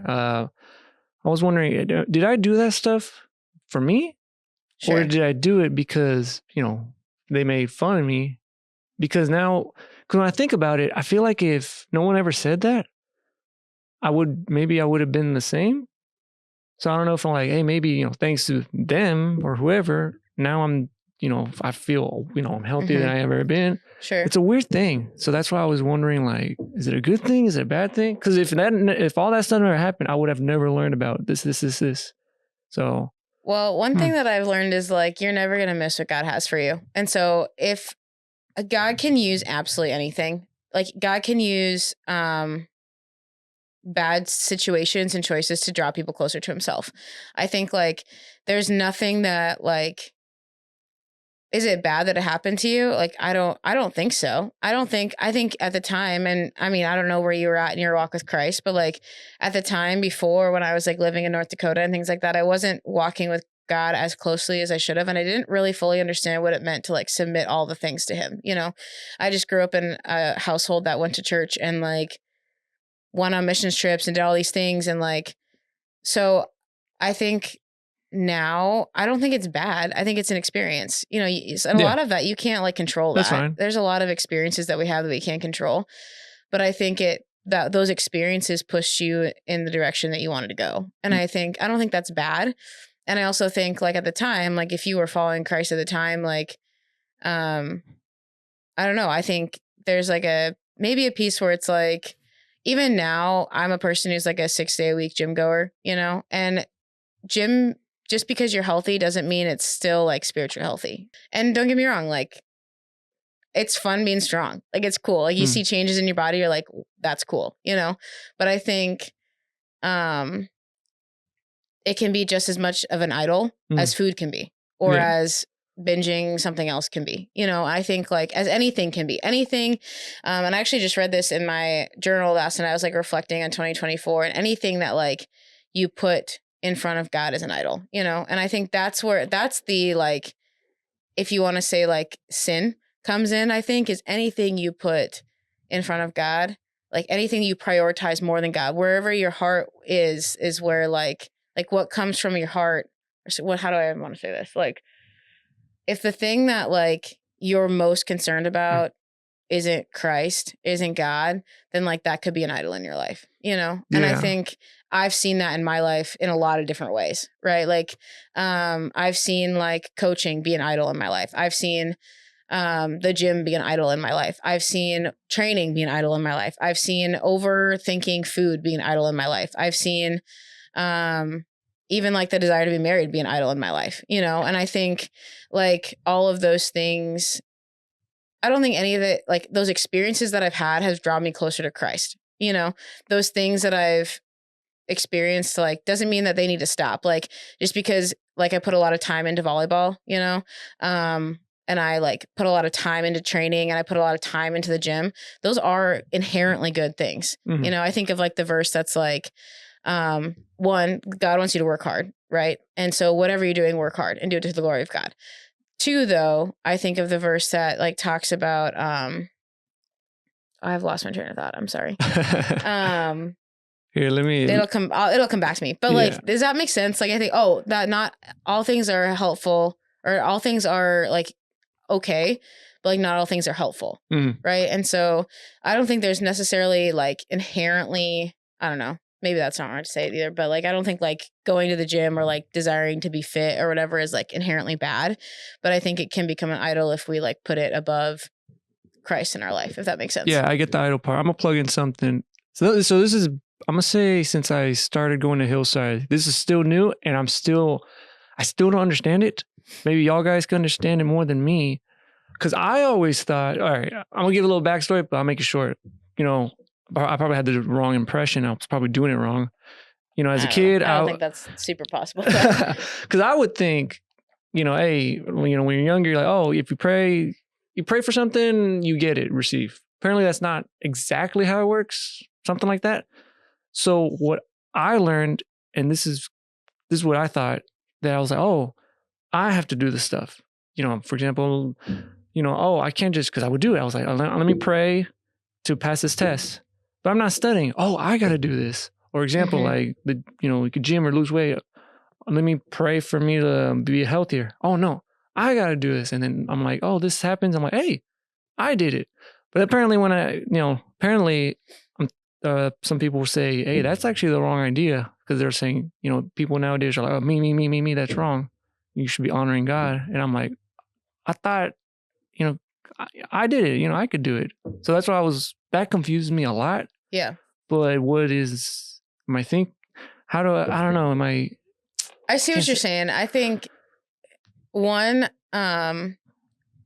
I was wondering, did I do that stuff for me? Sure. Or did I do it because, you know, they made fun of me? Because now, because when I think about it, I feel like if no one ever said that, I would have been the same. So I don't know if I'm like, hey, maybe, you know, thanks to them or whoever, now I'm, I feel, I'm healthier than I ever been. Sure. It's a weird thing. So that's why I was wondering, like, is it a good thing? Is it a bad thing? Because if all that stuff never happened, I would have never learned about this. So. Well, one thing that I've learned is like, you're never going to miss what God has for you. And so if God can use absolutely anything, like God can use, bad situations and choices to draw people closer to himself. I think like there's nothing that like, is it bad that it happened to you? Like, I don't think so. I think at the time, and I mean, I don't know where you were at in your walk with Christ, but like at the time before when I was like living in North Dakota and things like that, I wasn't walking with God as closely as I should have. And I didn't really fully understand what it meant to like submit all the things to him. I just grew up in a household that went to church and like went on missions trips and did all these things. And like, so I think now I don't think it's bad. I think it's an experience, and a lot of that you can't like control that. That's fine. There's a lot of experiences that we have that we can't control, but I think that those experiences pushed you in the direction that you wanted to go. And I don't think that's bad. And I also think like at the time, like if you were following Christ at the time, like, I don't know. I think there's like maybe a piece where it's like, even now I'm a person who's like a 6-day-a-week gym goer, and gym, just because you're healthy doesn't mean it's still like spiritually healthy. And don't get me wrong, like it's fun being strong. Like it's cool. Like you see changes in your body, you're like, that's cool, but I think, it can be just as much of an idol as food can be, or as binging something else can be. I think like as anything can be anything. And I actually just read this in my journal last night. I was like reflecting on 2024, and anything that like you put in front of God as an idol, and I think that's the, like, if you want to say like sin comes in, I think is anything you put in front of God, like anything you prioritize more than God, wherever your heart is where like what comes from your heart. How do I want to say this? Like, if the thing that like you're most concerned about isn't Christ, isn't God, then like that could be an idol in your life, And I think I've seen that in my life in a lot of different ways, right? Like, I've seen like coaching be an idol in my life. I've seen the gym be an idol in my life. I've seen training be an idol in my life. I've seen overthinking food be an idol in my life. I've seen even like the desire to be married be an idol in my life, And I think like all of those things, I don't think any of it, like those experiences that I've had has drawn me closer to Christ. Those things that I've experienced, like, doesn't mean that they need to stop. Like, just because like I put a lot of time into volleyball, and I like put a lot of time into training and I put a lot of time into the gym, those are inherently good things. I think of like the verse that's like, one, God wants you to work hard, right? And so whatever you're doing, work hard and do it to the glory of God. Two, though, I think of the verse that like talks about, I've lost my train of thought. I'm sorry. Here, it'll come back to me. But like, does that make sense? Like, I think, that not all things are helpful, or all things are like, okay, but like not all things are helpful. Right. And so I don't think there's necessarily like inherently, I don't know, maybe that's not hard to say it either, but like, I don't think like going to the gym or like desiring to be fit or whatever is like inherently bad, but I think it can become an idol if we like put it above Christ in our life, if that makes sense. Yeah, I get the idol part. I'm gonna plug in something. So this is, I'm gonna say, since I started going to Hillside, this is still new, and I still don't understand it. Maybe y'all guys can understand it more than me, because I always thought, all right, I'm gonna give a little backstory, but I'll make it short. I probably had the wrong impression. I was probably doing it wrong. As a kid, I don't think that's super possible. Because I would think, hey, when you're younger, you're like, oh, if you pray for something, you get it, receive. Apparently, that's not exactly how it works. Something like that. So what I learned, and this is what I thought, that I was like, oh, I have to do this stuff. For example, I can't just, because I would do it. I was like, let me pray to pass this test, but I'm not studying. Oh, I got to do this. Or example, like we could gym or lose weight. Let me pray for me to be healthier. Oh no, I got to do this. And then I'm like, oh, this happens. I'm like, hey, I did it. But apparently some people will say, hey, that's actually the wrong idea, because they're saying, people nowadays are like, oh, me, that's wrong. You should be honoring God. And I'm like, I thought, you know, I did it, you know, I could do it. So that's why that confused me a lot. Yeah. But what is, I don't know, I see what you're saying. I think one,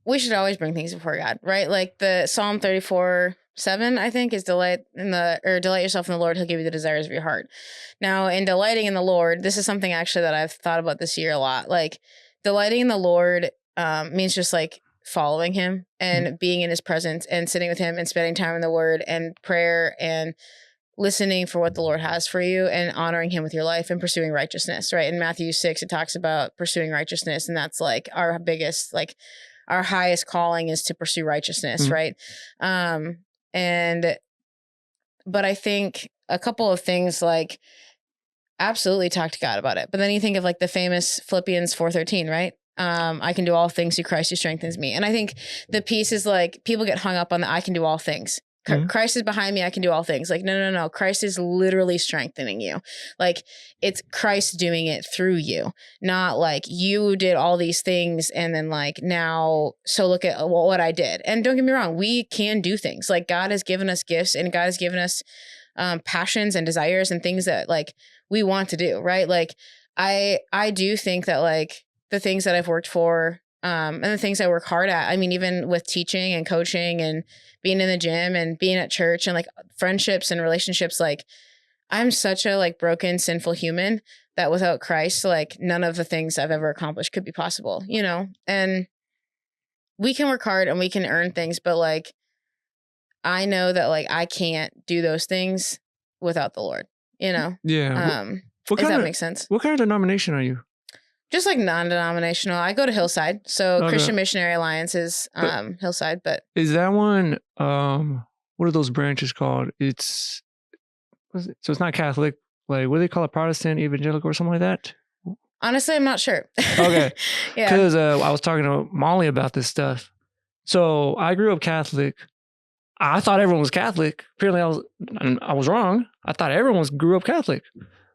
we should always bring things before God, right? Like the Psalm 34:7, I think, is delight yourself in the Lord, he'll give you the desires of your heart. Now, in delighting in the Lord, this is something actually that I've thought about this year a lot. Like delighting in the Lord means just like following him and being in his presence and sitting with him and spending time in the word and prayer and listening for what the Lord has for you and honoring him with your life and pursuing righteousness, right? In Matthew 6, it talks about pursuing righteousness. And that's like our biggest, like our highest calling is to pursue righteousness, right? But I think a couple of things like absolutely talk to God about it. But then you think of like the famous Philippians 4:13, right? I can do all things through Christ who strengthens me. And I think the piece is like people get hung up on the I can do all things. Christ is behind me. I can do all things. Like, no. Christ is literally strengthening you. Like it's Christ doing it through you, not like you did all these things. And then like now, so look at what I did. And don't get me wrong. We can do things like God has given us gifts and God has given us passions and desires and things that like we want to do. Right. Like I do think that like the things that I've worked for and the things I work hard at, I mean, even with teaching and coaching and being in the gym and being at church and like friendships and relationships, like I'm such a like broken, sinful human that without Christ, like none of the things I've ever accomplished could be possible, you know? And we can work hard and we can earn things, but like, I know that like I can't do those things without the Lord, you know? Yeah. If that makes sense. What kind of denomination are you? Just like non-denominational. I go to Hillside. So Okay. Christian Missionary Alliance is Hillside, but is that one what are those branches called? So it's not Catholic, like what do they call it, Protestant, evangelical or something like that? Honestly, I'm not sure. Okay. Yeah. Because I was talking to Molly about this stuff. So I grew up Catholic. I thought everyone was Catholic. Apparently I was wrong. I thought everyone grew up Catholic.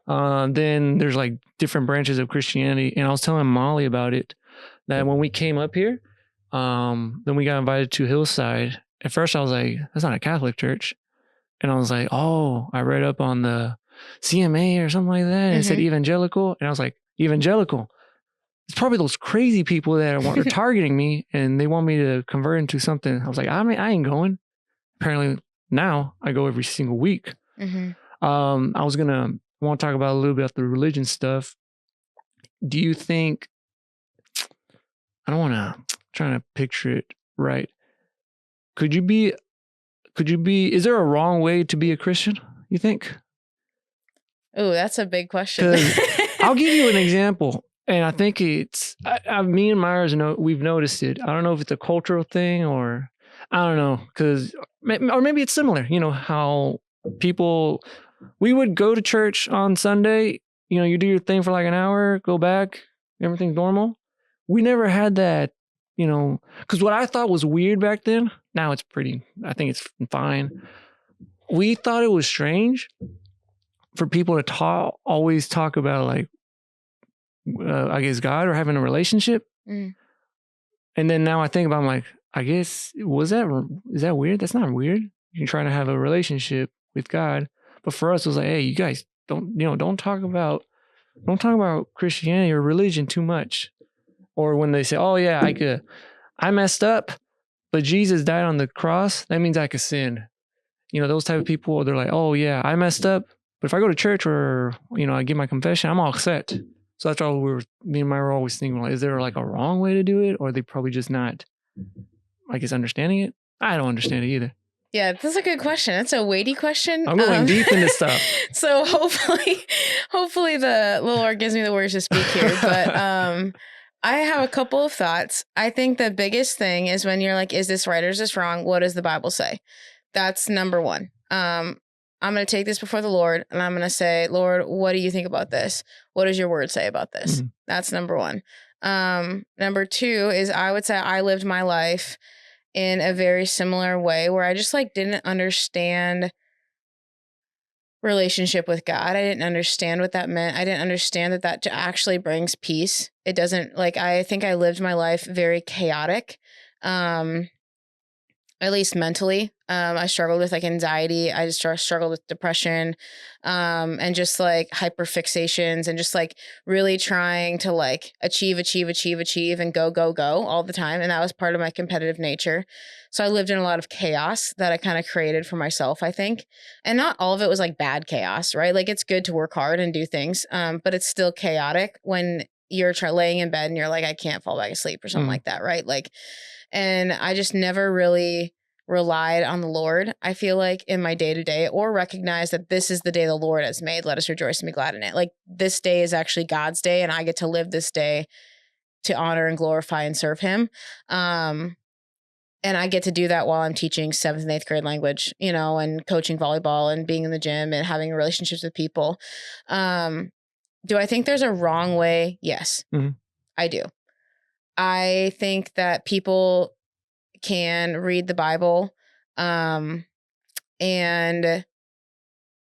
Then there's like different branches of Christianity. And I was telling Molly about it, that when we came up here, then we got invited to Hillside. At first I was like, that's not a Catholic church. And I was like, oh, I read up on the CMA or something like that. And it said evangelical. And I was like, evangelical? It's probably those crazy people that are targeting me and they want me to convert into something. I was like, I ain't going. Apparently now I go every single week. I want to talk about a little bit about the religion stuff. Do you think, trying to picture it right. Is there a wrong way to be a Christian, you think? Oh, that's a big question. I'll give you an example. And I think me and Myers, we've noticed it. I don't know if it's a cultural thing or I don't know, or maybe it's similar. You know, how we would go to church on Sunday, you know, you do your thing for like an hour, go back, everything's normal. We never had that, you know, because what I thought was weird back then, now I think it's fine. We thought it was strange for people to always talk about like, I guess God or having a relationship. And then now I think about, I'm like, I guess, is that weird? That's not weird. You're trying to have a relationship with God. But for us, it was like, hey, you guys don't talk about Christianity or religion too much. Or when they say, oh yeah, I messed up, but Jesus died on the cross. That means I could sin. You know, those type of people, they're like, oh yeah, I messed up, but if I go to church or, you know, I give my confession, I'm all set. So that's all me and Myra were always thinking, like, is there like a wrong way to do it? Or are they probably just not, I guess, understanding it? I don't understand it either. Yeah, that's a good question. That's a weighty question. I'm going deep into stuff. So hopefully the Lord gives me the words to speak here. But I have a couple of thoughts. I think the biggest thing is when you're like, is this right or is this wrong? What does the Bible say? That's number one. I'm going to take this before the Lord and I'm going to say, Lord, what do you think about this? What does your word say about this? That's number one. Number two is I would say I lived my life in a very similar way where I just like didn't understand relationship with God. I didn't understand what that meant. I didn't understand that actually brings peace. It doesn't, like, I think I lived my life very chaotic. At least mentally. I struggled with like anxiety. I just struggled with depression, and just like hyperfixations and just like really trying to like achieve and go all the time. And that was part of my competitive nature. So I lived in a lot of chaos that I kind of created for myself, I think. And not all of it was like bad chaos, right? Like it's good to work hard and do things, but it's still chaotic when you're laying in bed and you're like, I can't fall back asleep or something like that, right? Like, and I just never really relied on the Lord, I feel like, in my day to day, or recognized that this is the day the Lord has made. Let us rejoice and be glad in it. Like this day is actually God's day, and I get to live this day to honor and glorify and serve him. And I get to do that while I'm teaching 7th and 8th grade language, you know, and coaching volleyball and being in the gym and having relationships with people. Do I think there's a wrong way? Yes, I do. I think that people can read the Bible, and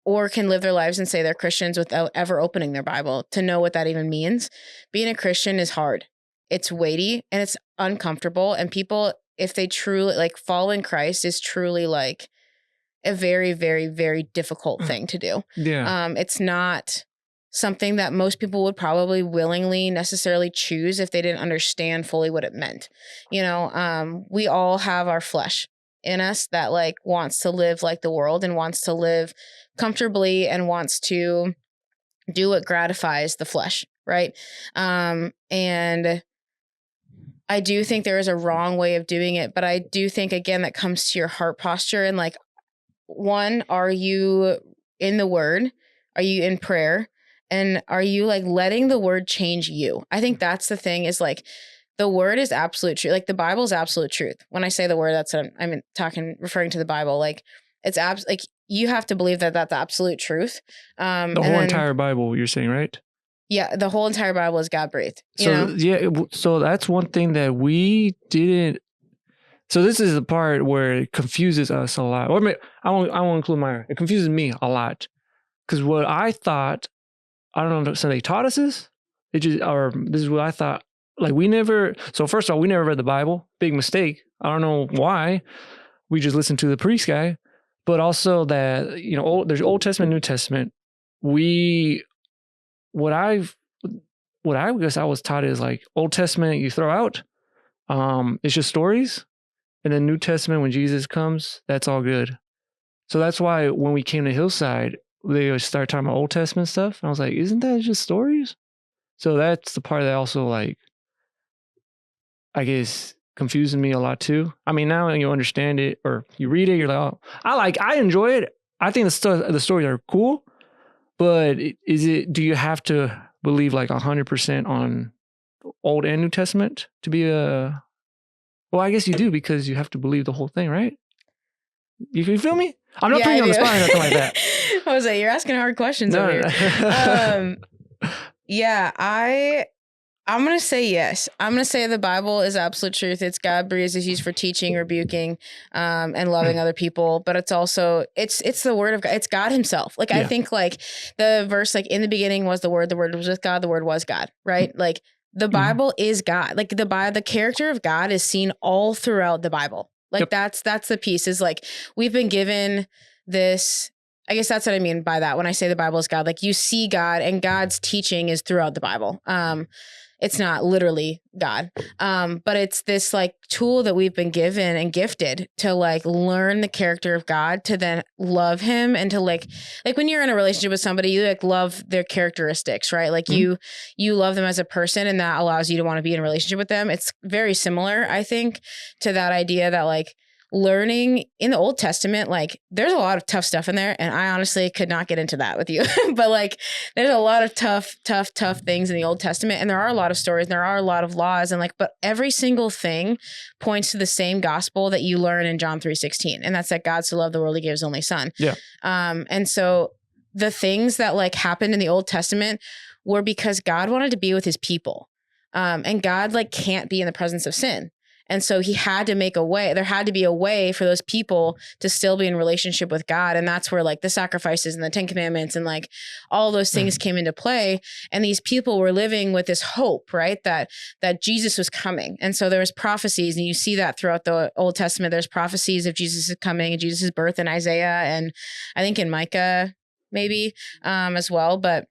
or can live their lives and say they're Christians without ever opening their Bible to know what that even means. Being a Christian is hard. It's weighty and it's uncomfortable. And people, if they truly like following Christ, is truly like a very, very, very difficult thing to do. Yeah. It's not something that most people would probably willingly necessarily choose if they didn't understand fully what it meant. You know, we all have our flesh in us that like wants to live like the world and wants to live comfortably and wants to do what gratifies the flesh, right? And I do think there is a wrong way of doing it, but I do think, again, that comes to your heart posture and like, one, are you in the word? Are you in prayer? And are you like letting the word change you? I think that's the thing, is like the word is absolute truth. Like the Bible is absolute truth. When I say the word, that's what I'm referring to the Bible. Like it's like you have to believe that that's absolute truth. The whole entire Bible, you're saying, right? Yeah. The whole entire Bible is God breathed. So that's one thing that we didn't. So this is the part where it confuses us a lot. Or I won't include Myra. It confuses me a lot. Because what I thought, I don't know if they taught us this. This is what I thought. Like so first of all, we never read the Bible. Big mistake. I don't know why. We just listened to the priest guy. But also that, you know, there's Old Testament, New Testament. What I guess I was taught is like Old Testament you throw out. It's just stories. And then New Testament, when Jesus comes, that's all good. So that's why when we came to Hillside, they started talking about Old Testament stuff. And I was like, isn't that just stories? So that's the part that also, like, I guess, confusing me a lot too. I mean, now you understand it or you read it, you're like, oh, I enjoy it. I think the stories are cool. But do you have to believe like 100% on Old and New Testament to be well, I guess you do, because you have to believe the whole thing, right? You feel me? I'm not putting you on the spot or nothing like that. I was like, you're asking hard questions over here. Yeah, I'm going to say yes. I'm going to say the Bible is absolute truth. It's God breathed. It's used for teaching, rebuking, and loving other people. But it's also, it's the word of God. It's God himself. Like, I think like the verse, like in the beginning was the word was with God. The word was God, right? Like the Bible is God. Like the character of God is seen all throughout the Bible. Like that's the piece, is like, we've been given this, I guess that's what I mean by that. When I say the Bible is God, like you see God, and God's teaching is throughout the Bible. It's not literally God, but it's this like tool that we've been given and gifted to like learn the character of God, to then love him, and to like when you're in a relationship with somebody, you like love their characteristics, right? Like you love them as a person, and that allows you to want to be in a relationship with them. It's very similar, I think, to that idea that like learning in the Old Testament, like there's a lot of tough stuff in there. And I honestly could not get into that with you, but like there's a lot of tough things in the Old Testament. And there are a lot of stories, and there are a lot of laws, and like, but every single thing points to the same gospel that you learn in John 3:16. And that's that God so loved the world, he gave his only son. Yeah. And so the things that like happened in the Old Testament were because God wanted to be with his people. And God like can't be in the presence of sin. And so he had to make a way. There had to be a way for those people to still be in relationship with God. And that's where like the sacrifices and the 10 Commandments and like all those things came into play. And these people were living with this hope, right? That Jesus was coming. And so there was prophecies, and you see that throughout the Old Testament. There's prophecies of Jesus is coming and Jesus' birth in Isaiah, and I think in Micah maybe as well. But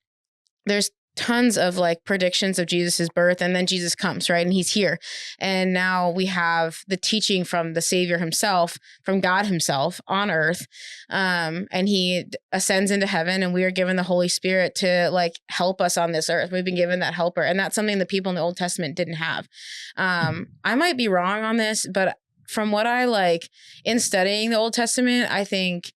there's tons of like predictions of Jesus's birth, and then Jesus comes, right? And he's here. And now we have the teaching from the Savior himself, from God himself on earth. And he ascends into heaven, and we are given the Holy Spirit to like help us on this earth. We've been given that helper. And that's something the people in the Old Testament didn't have. I might be wrong on this, but from what I like in studying the Old Testament, I think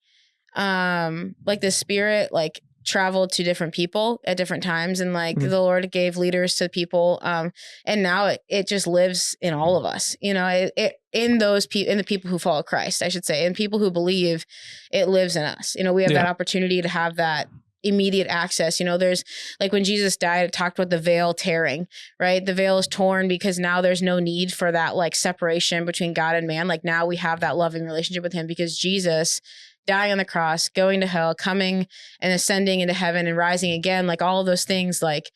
like the Spirit, like traveled to different people at different times, and like the Lord gave leaders to people, and now it just lives in all of us, you know, it in those people, in the people who follow Christ, I should say, and people who believe, it lives in us. You know, we have that opportunity to have that immediate access. You know, there's like when Jesus died, it talked about the veil tearing, right? The veil is torn because now there's no need for that like separation between God and man. Like now we have that loving relationship with him because Jesus dying on the cross, going to hell, coming and ascending into heaven and rising again, like all of those things, like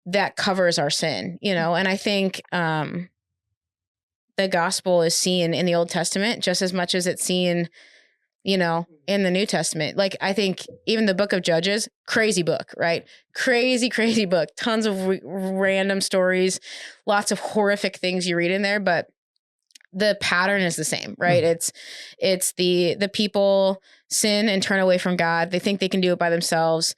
that covers our sin, you know? And I think the gospel is seen in the Old Testament just as much as it's seen, you know, in the New Testament. Like I think even the book of Judges, crazy book, right? Crazy book, tons of random stories, lots of horrific things you read in there, but the pattern is the same, right? It's the people sin and turn away from God. They think they can do it by themselves.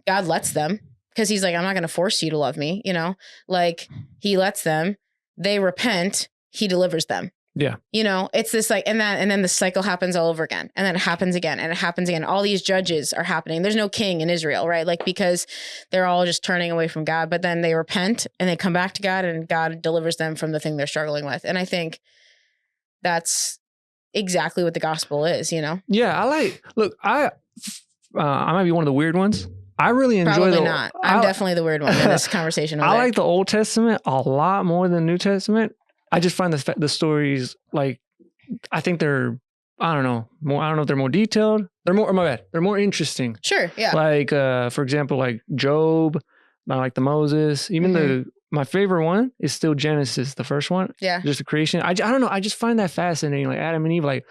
God lets them because he's like, I'm not going to force you to love me. You know, like he lets them, they repent, he delivers them. Yeah. You know, it's this like, and then the cycle happens all over again. And then it happens again and it happens again. All these judges are happening. There's no king in Israel, right? Like, because they're all just turning away from God, but then they repent and they come back to God and God delivers them from the thing they're struggling with. And I think that's exactly what the gospel is, you know? Yeah. I might be one of the weird ones. I really enjoy Probably not. I'm definitely the weird one in this conversation. I like the Old Testament a lot more than the New Testament. I just find the stories, like, I think they're, I don't know if they're more detailed. They're more interesting. Sure. Yeah. Like, for example, like Job, I like the Moses, even my favorite one is still Genesis, the first one. Yeah. Just the creation. I don't know. I just find that fascinating. Like Adam and Eve, like,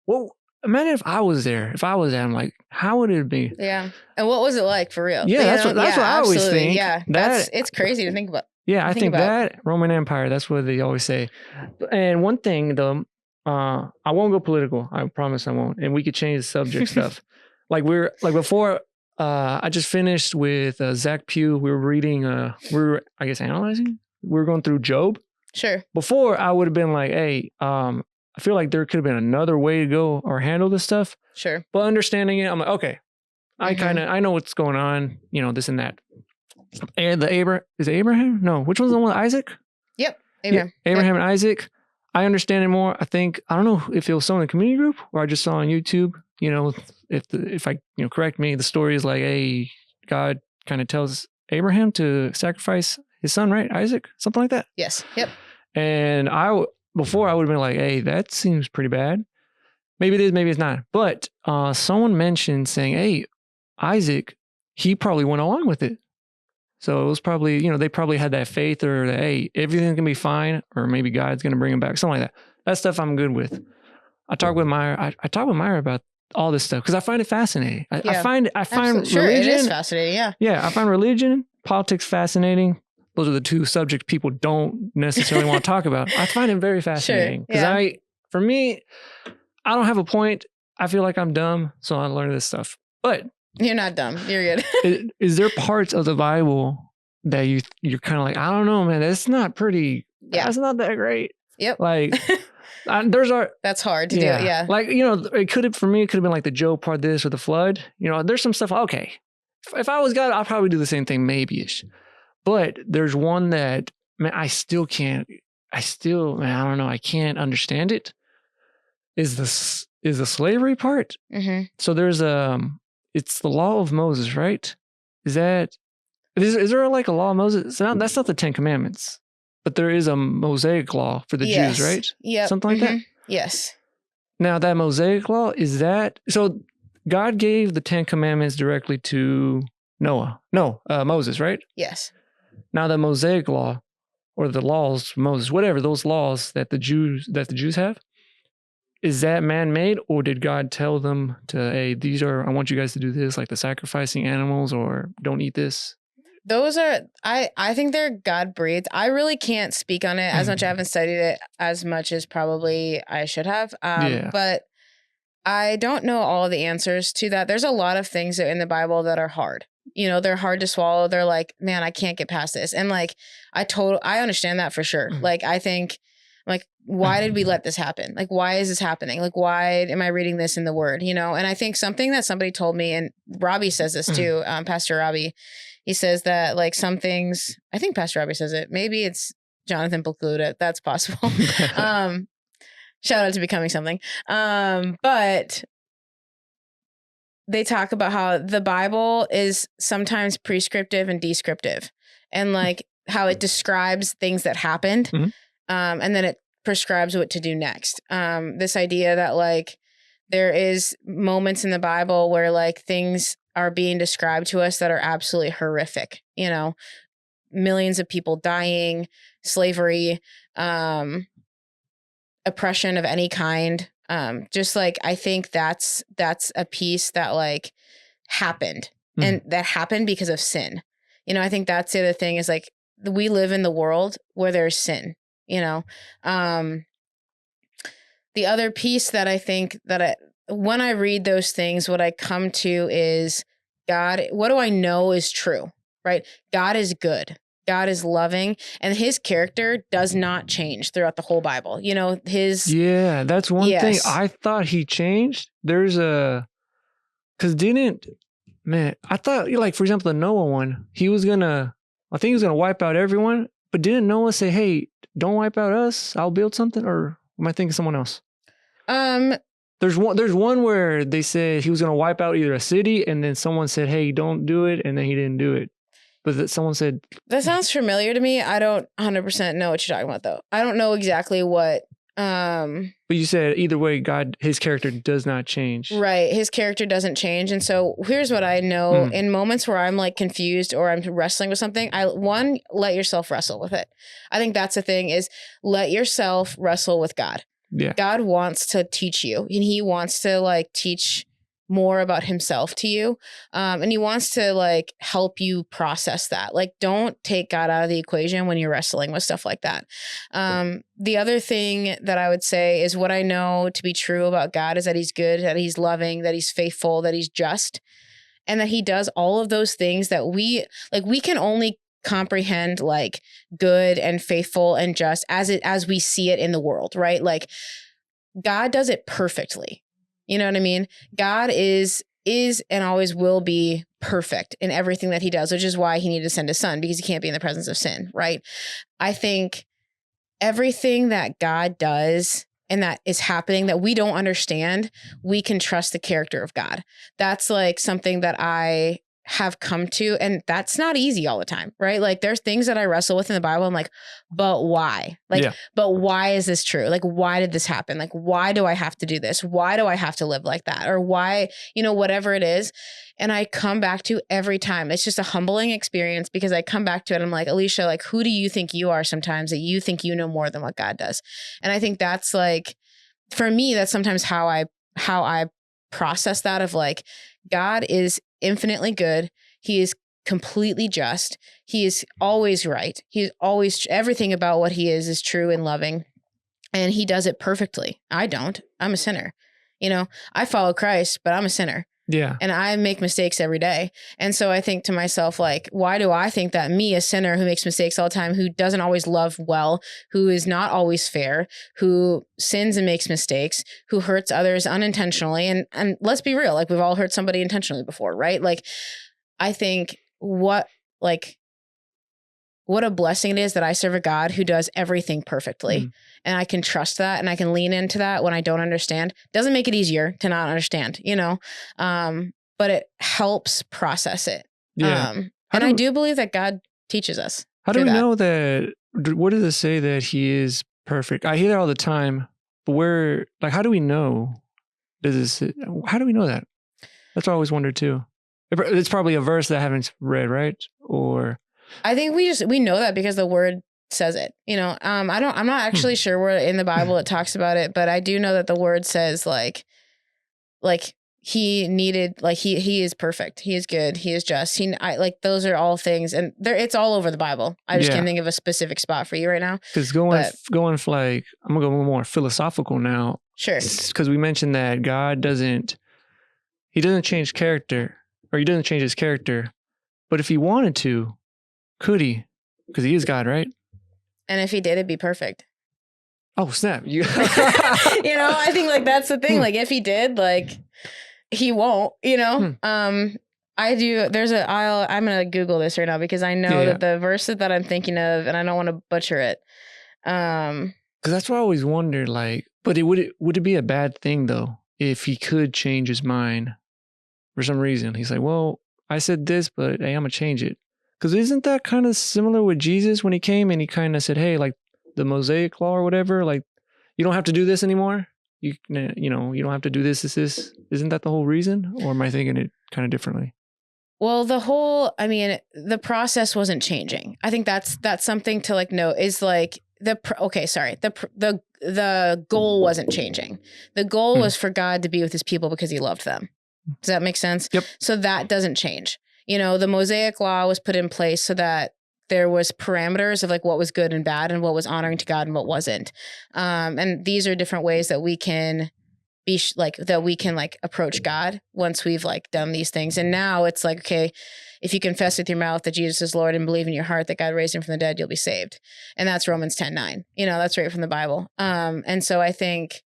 well, imagine if I was there, if I was Adam, like, how would it be? Yeah. And what was it like for real? Yeah. That's what I always think. Yeah. It's crazy to think about. Yeah, I think that Roman Empire, that's what they always say. And one thing though, I won't go political. I promise I won't. And we could change the subject stuff. Before, I just finished with Zach Pugh. We were reading, we were, I guess, analyzing. We were going through Job. Sure. Before I would have been like, hey, I feel like there could have been another way to go or handle this stuff. Sure. But understanding it, I'm like, okay, I know what's going on, you know, this and that. And is it Abraham? No, which one's the one? Isaac? Yep, Abraham. Yeah, Abraham and Isaac. I understand it more. I think, I don't know if it was someone in the community group or I just saw on YouTube, you know, if I, you know, correct me, the story is like, hey, God kind of tells Abraham to sacrifice his son, right? Isaac, something like that. Yes. Yep. And before I would have been like, hey, that seems pretty bad. Maybe it is, maybe it's not. But someone mentioned saying, hey, Isaac, he probably went along with it. So it was probably, you know, they probably had that faith or that, hey, everything's going to be fine, or maybe God's going to bring him back, something like that. That stuff I'm good with. I talk with Myra about all this stuff because I find it fascinating. I find religion. Sure, it is fascinating, yeah. Yeah, I find religion, politics fascinating. Those are the two subjects people don't necessarily want to talk about. I find it very fascinating because for me, I don't have a point. I feel like I'm dumb, so I learn this stuff. But you're not dumb. You're good. Is there parts of the Bible that you're kind of like, I don't know, man, that's not pretty. Yeah. That's not that great. Yep. Like that's hard to do. Yeah. Like, you know, it could have been like the Job part of this or the flood. You know, there's some stuff. Okay. If I was God, I'll probably do the same thing, maybe-ish. But there's one that, man, I don't know. I can't understand it. Is the slavery part. Mm-hmm. So there's it's the law of Moses, right? Is there like a law of Moses? That's not the 10 Commandments. but there is a Mosaic law for the Jews, right? Yeah. Something like that? Yes. Now, that Mosaic law, is that... So God gave the 10 Commandments directly to Moses, right? Yes. Now, the Mosaic law, or the laws, Moses, whatever, those laws that the Jews have, is that man-made, or did God tell them to, hey, I want you guys to do this, like the sacrificing animals, or don't eat this? Those are, I think they're God-breathed. I really can't speak on it as much. I haven't studied it as much as probably I should have. But I don't know all the answers to that. There's a lot of things in the Bible that are hard. You know, they're hard to swallow. They're like, man, I can't get past this. And like, I understand that for sure. Like, I think, like, why did we let this happen? Like, why is this happening? Like, why am I reading this in the Word? You know, and I think something that somebody told me, and Robbie says this too, Pastor Robbie, he says that like some things, I think Pastor Robbie says it. Maybe it's Jonathan Pokluda. That's possible. Shout out to Becoming Something. But they talk about how the Bible is sometimes prescriptive and descriptive, and like how it describes things that happened, and then it prescribes what to do next. This idea that like there is moments in the Bible where like things are being described to us that are absolutely horrific, you know, millions of people dying, slavery, oppression of any kind. Just like, I think that's a piece that like happened, and that happened because of sin. You know, I think that's the other thing is like, we live in the world where there's sin, you know? The other piece that I think that when I read those things, what I come to is God, what do I know is true, right? God is good. God is loving, and his character does not change throughout the whole Bible. You know, Yeah, that's one thing. I thought he changed. Because I thought, like, for example, the Noah one, I think he was going to wipe out everyone, but didn't Noah say, hey, don't wipe out us, I'll build something? Or am I thinking someone else? There's one where they said he was going to wipe out either a city, and then someone said, hey, don't do it, and then he didn't do it. But someone said... That sounds familiar to me. I don't 100% know what you're talking about, though. I don't know exactly what... But you said either way, God, his character does not change. Right. His character doesn't change. And so here's what I know. In moments where I'm like confused or I'm wrestling with something, let yourself wrestle with it. I think that's the thing, is let yourself wrestle with God. Yeah. God wants to teach you, and he wants to like teach more about himself to you. And he wants to like help you process that. Like, don't take God out of the equation when you're wrestling with stuff like that. The other thing that I would say is what I know to be true about God is that he's good, that he's loving, that he's faithful, that he's just, and that he does all of those things that we can only comprehend like good and faithful and just as we see it in the world, right? Like, God does it perfectly. You know what I mean? God is and always will be perfect in everything that he does, which is why he needed to send his son, because he can't be in the presence of sin, right? I think everything that God does and that is happening that we don't understand, we can trust the character of God. That's like something that I have come to, and that's not easy all the time, right? Like, there's things that I wrestle with in the Bible. I'm like, but why? Like, but why is this true? Like, why did this happen? Like, why do I have to do this? Why do I have to live like that? Or why, you know, whatever it is. And I come back to every time. It's just a humbling experience, because I come back to it. I'm like, Alicia, like, who do you think you are sometimes that you think you know more than what God does? And I think that's like, for me, that's sometimes how I process that, of like, God is infinitely good. He is completely just. He is always right. He's always, everything about what he is true and loving. And he does it perfectly. I don't. I'm a sinner. You know, I follow Christ, but I'm a sinner. Yeah. And I make mistakes every day. And so I think to myself, like, why do I think that me, a sinner who makes mistakes all the time, who doesn't always love well, who is not always fair, who sins and makes mistakes, who hurts others unintentionally, and let's be real, like, we've all hurt somebody intentionally before, right? Like, I think what a blessing it is that I serve a God who does everything perfectly. And I can trust that, and I can lean into that when I don't understand. Doesn't make it easier to not understand, you know, but it helps process it. Yeah. And I do believe that God teaches us. How do we know that what does it say that he is perfect? I hear that all the time, but where, like, how do we know? How do we know that? That's what I always wondered too. It's probably a verse that I haven't read, right? Or I think we know that because the word says it, I'm not actually sure where in the Bible it talks about it, but I do know that the word says like he needed, like he is perfect. He is good. He is just, like those are all things, and it's all over the Bible. I just can't think of a specific spot for you right now. Because going for like, I'm gonna go more philosophical now. Sure. Because we mentioned that God doesn't change character, or he doesn't change his character, but if he wanted to, could he? Because he is God, right? And if he did, it'd be perfect. Oh, snap. I think like that's the thing. Like if he did, like he won't, I do. I'm going to Google this right now because I know that the verse that I'm thinking of, and I don't want to butcher it. Because that's what I always wondered, like, but would it be a bad thing though, if he could change his mind for some reason? He's like, well, I said this, but hey, I'm going to change it. Because isn't that kind of similar with Jesus when he came and he kind of said, hey, like the Mosaic law or whatever, like you don't have to do this anymore. You don't have to do this. Isn't that the whole reason? Or am I thinking it kind of differently? Well, the process wasn't changing. I think that's something to like note is like the goal wasn't changing. The goal was for God to be with his people because he loved them. Does that make sense? Yep. So that doesn't change. The Mosaic law was put in place so that there was parameters of like what was good and bad and what was honoring to God and what wasn't. And these are different ways that we can be approach God once we've like done these things. And now it's like, okay, if you confess with your mouth that Jesus is Lord and believe in your heart that God raised him from the dead, you'll be saved. And that's Romans 10:9. That's right from the Bible. And so I think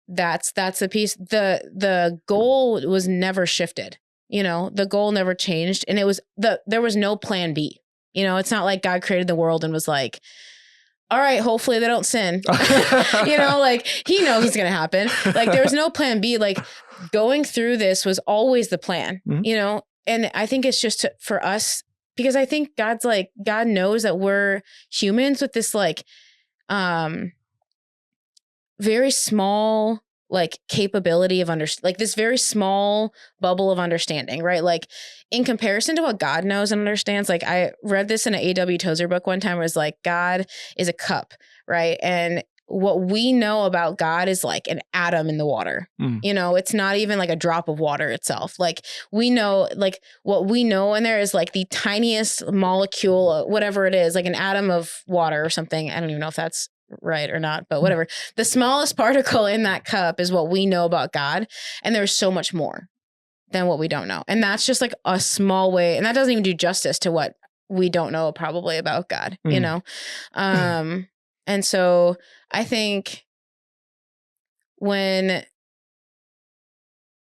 that's the piece. The goal was never shifted. The goal never changed, and there was no plan B. It's not like God created the world and was like, all right, hopefully they don't sin. Like he knows what's going to happen. Like there was no plan B. Like going through this was always the plan, and I think it's just for us, because I think God knows that we're humans with this like, very small like capability of like this very small bubble of understanding, right? Like in comparison to what God knows and understands, like I read this in an A.W. Tozer book one time where it's like, God is a cup, right? And what we know about God is like an atom in the water. It's not even like a drop of water itself. Like we know, like what we know in there is like the tiniest molecule, whatever it is, like an atom of water or something. I don't even know if that's right or not, but whatever. The smallest particle in that cup is what we know about God. And there's so much more than what we don't know. And that's just like a small way. And that doesn't even do justice to what we don't know probably about God, And so I think when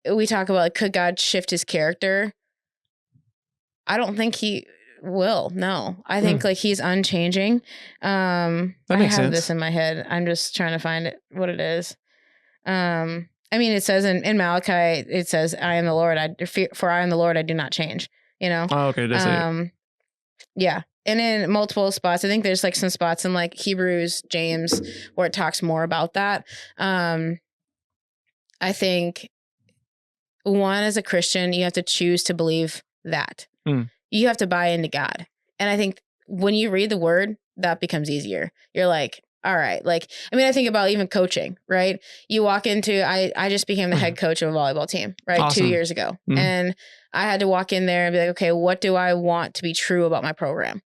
we talk about like, could God shift his character? I don't think he will. No, I think like he's unchanging. I have sense. This in my head. I'm just trying to find it, what it is. It says in Malachi, it says, I am the Lord. For I am the Lord, I do not change, Oh, okay. That's it. Yeah. And in multiple spots, I think there's like some spots in like Hebrews, James, where it talks more about that. I think one, as a Christian, you have to choose to believe that. You have to buy into God. And I think when you read the word, that becomes easier. You're like, all right. Like, I think about even coaching, right? You walk into, I just became the head coach of a volleyball team, right? Awesome. 2 years ago. And I had to walk in there and be like, okay, what do I want to be true about my program?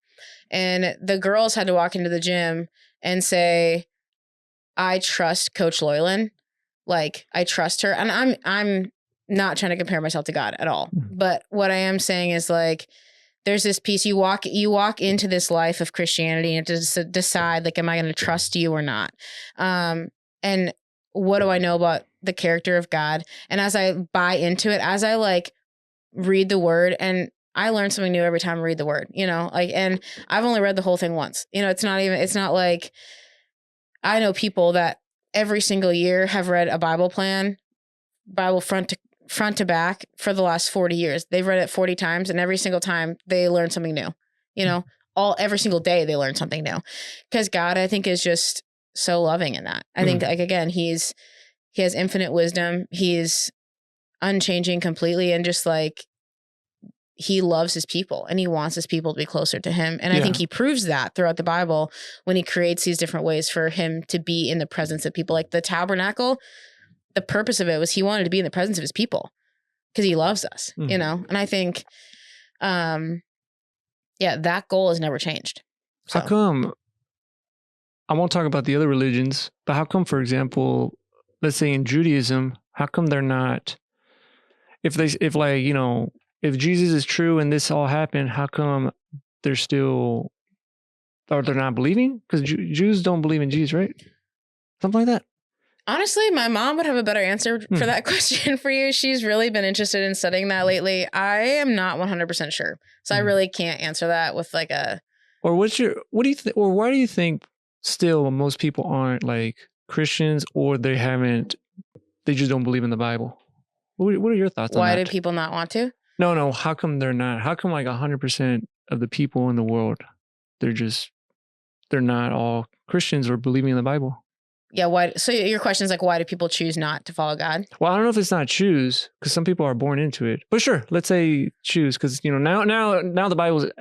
And the girls had to walk into the gym and say, I trust Coach Loiland. Like, I trust her. And I'm not trying to compare myself to God at all. But what I am saying is like, there's this piece, you walk into this life of Christianity and to decide, like, am I going to trust you or not? And what do I know about the character of God? And as I buy into it, as I like read the word, and I learn something new every time I read the word, and I've only read the whole thing once. It's not like, I know people that every single year have read a Bible front to back for the last 40 years. They've read it 40 times, and every single time they learn something new. every single day they learn something new, because God, I think, is just so loving in that. I think, like, again, he has infinite wisdom. He's unchanging completely, and just like, he loves his people and he wants his people to be closer to him. And I think he proves that throughout the Bible when he creates these different ways for him to be in the presence of people. Like the tabernacle, the purpose of it was he wanted to be in the presence of his people because he loves us, you know? And I think, that goal has never changed. So. How come, I won't talk about the other religions, but how come, for example, let's say in Judaism, how come they're not, if Jesus is true and this all happened, how come they're still, or they're not believing? Because Jews don't believe in Jesus, right? Something like that. Honestly, my mom would have a better answer for that question for you. She's really been interested in studying that lately. I am not 100% sure. So I really can't answer that with like a... Or what do you think, or why do you think still most people aren't like Christians, or they just don't believe in the Bible? What are your thoughts on that? Why do people not want to? No. How come they're not? How come like 100% of the people in the world, they're not all Christians or believing in the Bible? Yeah. Why? So your question is like, why do people choose not to follow God? Well, I don't know if it's not choose, because some people are born into it. But sure, let's say choose, because now the Bible is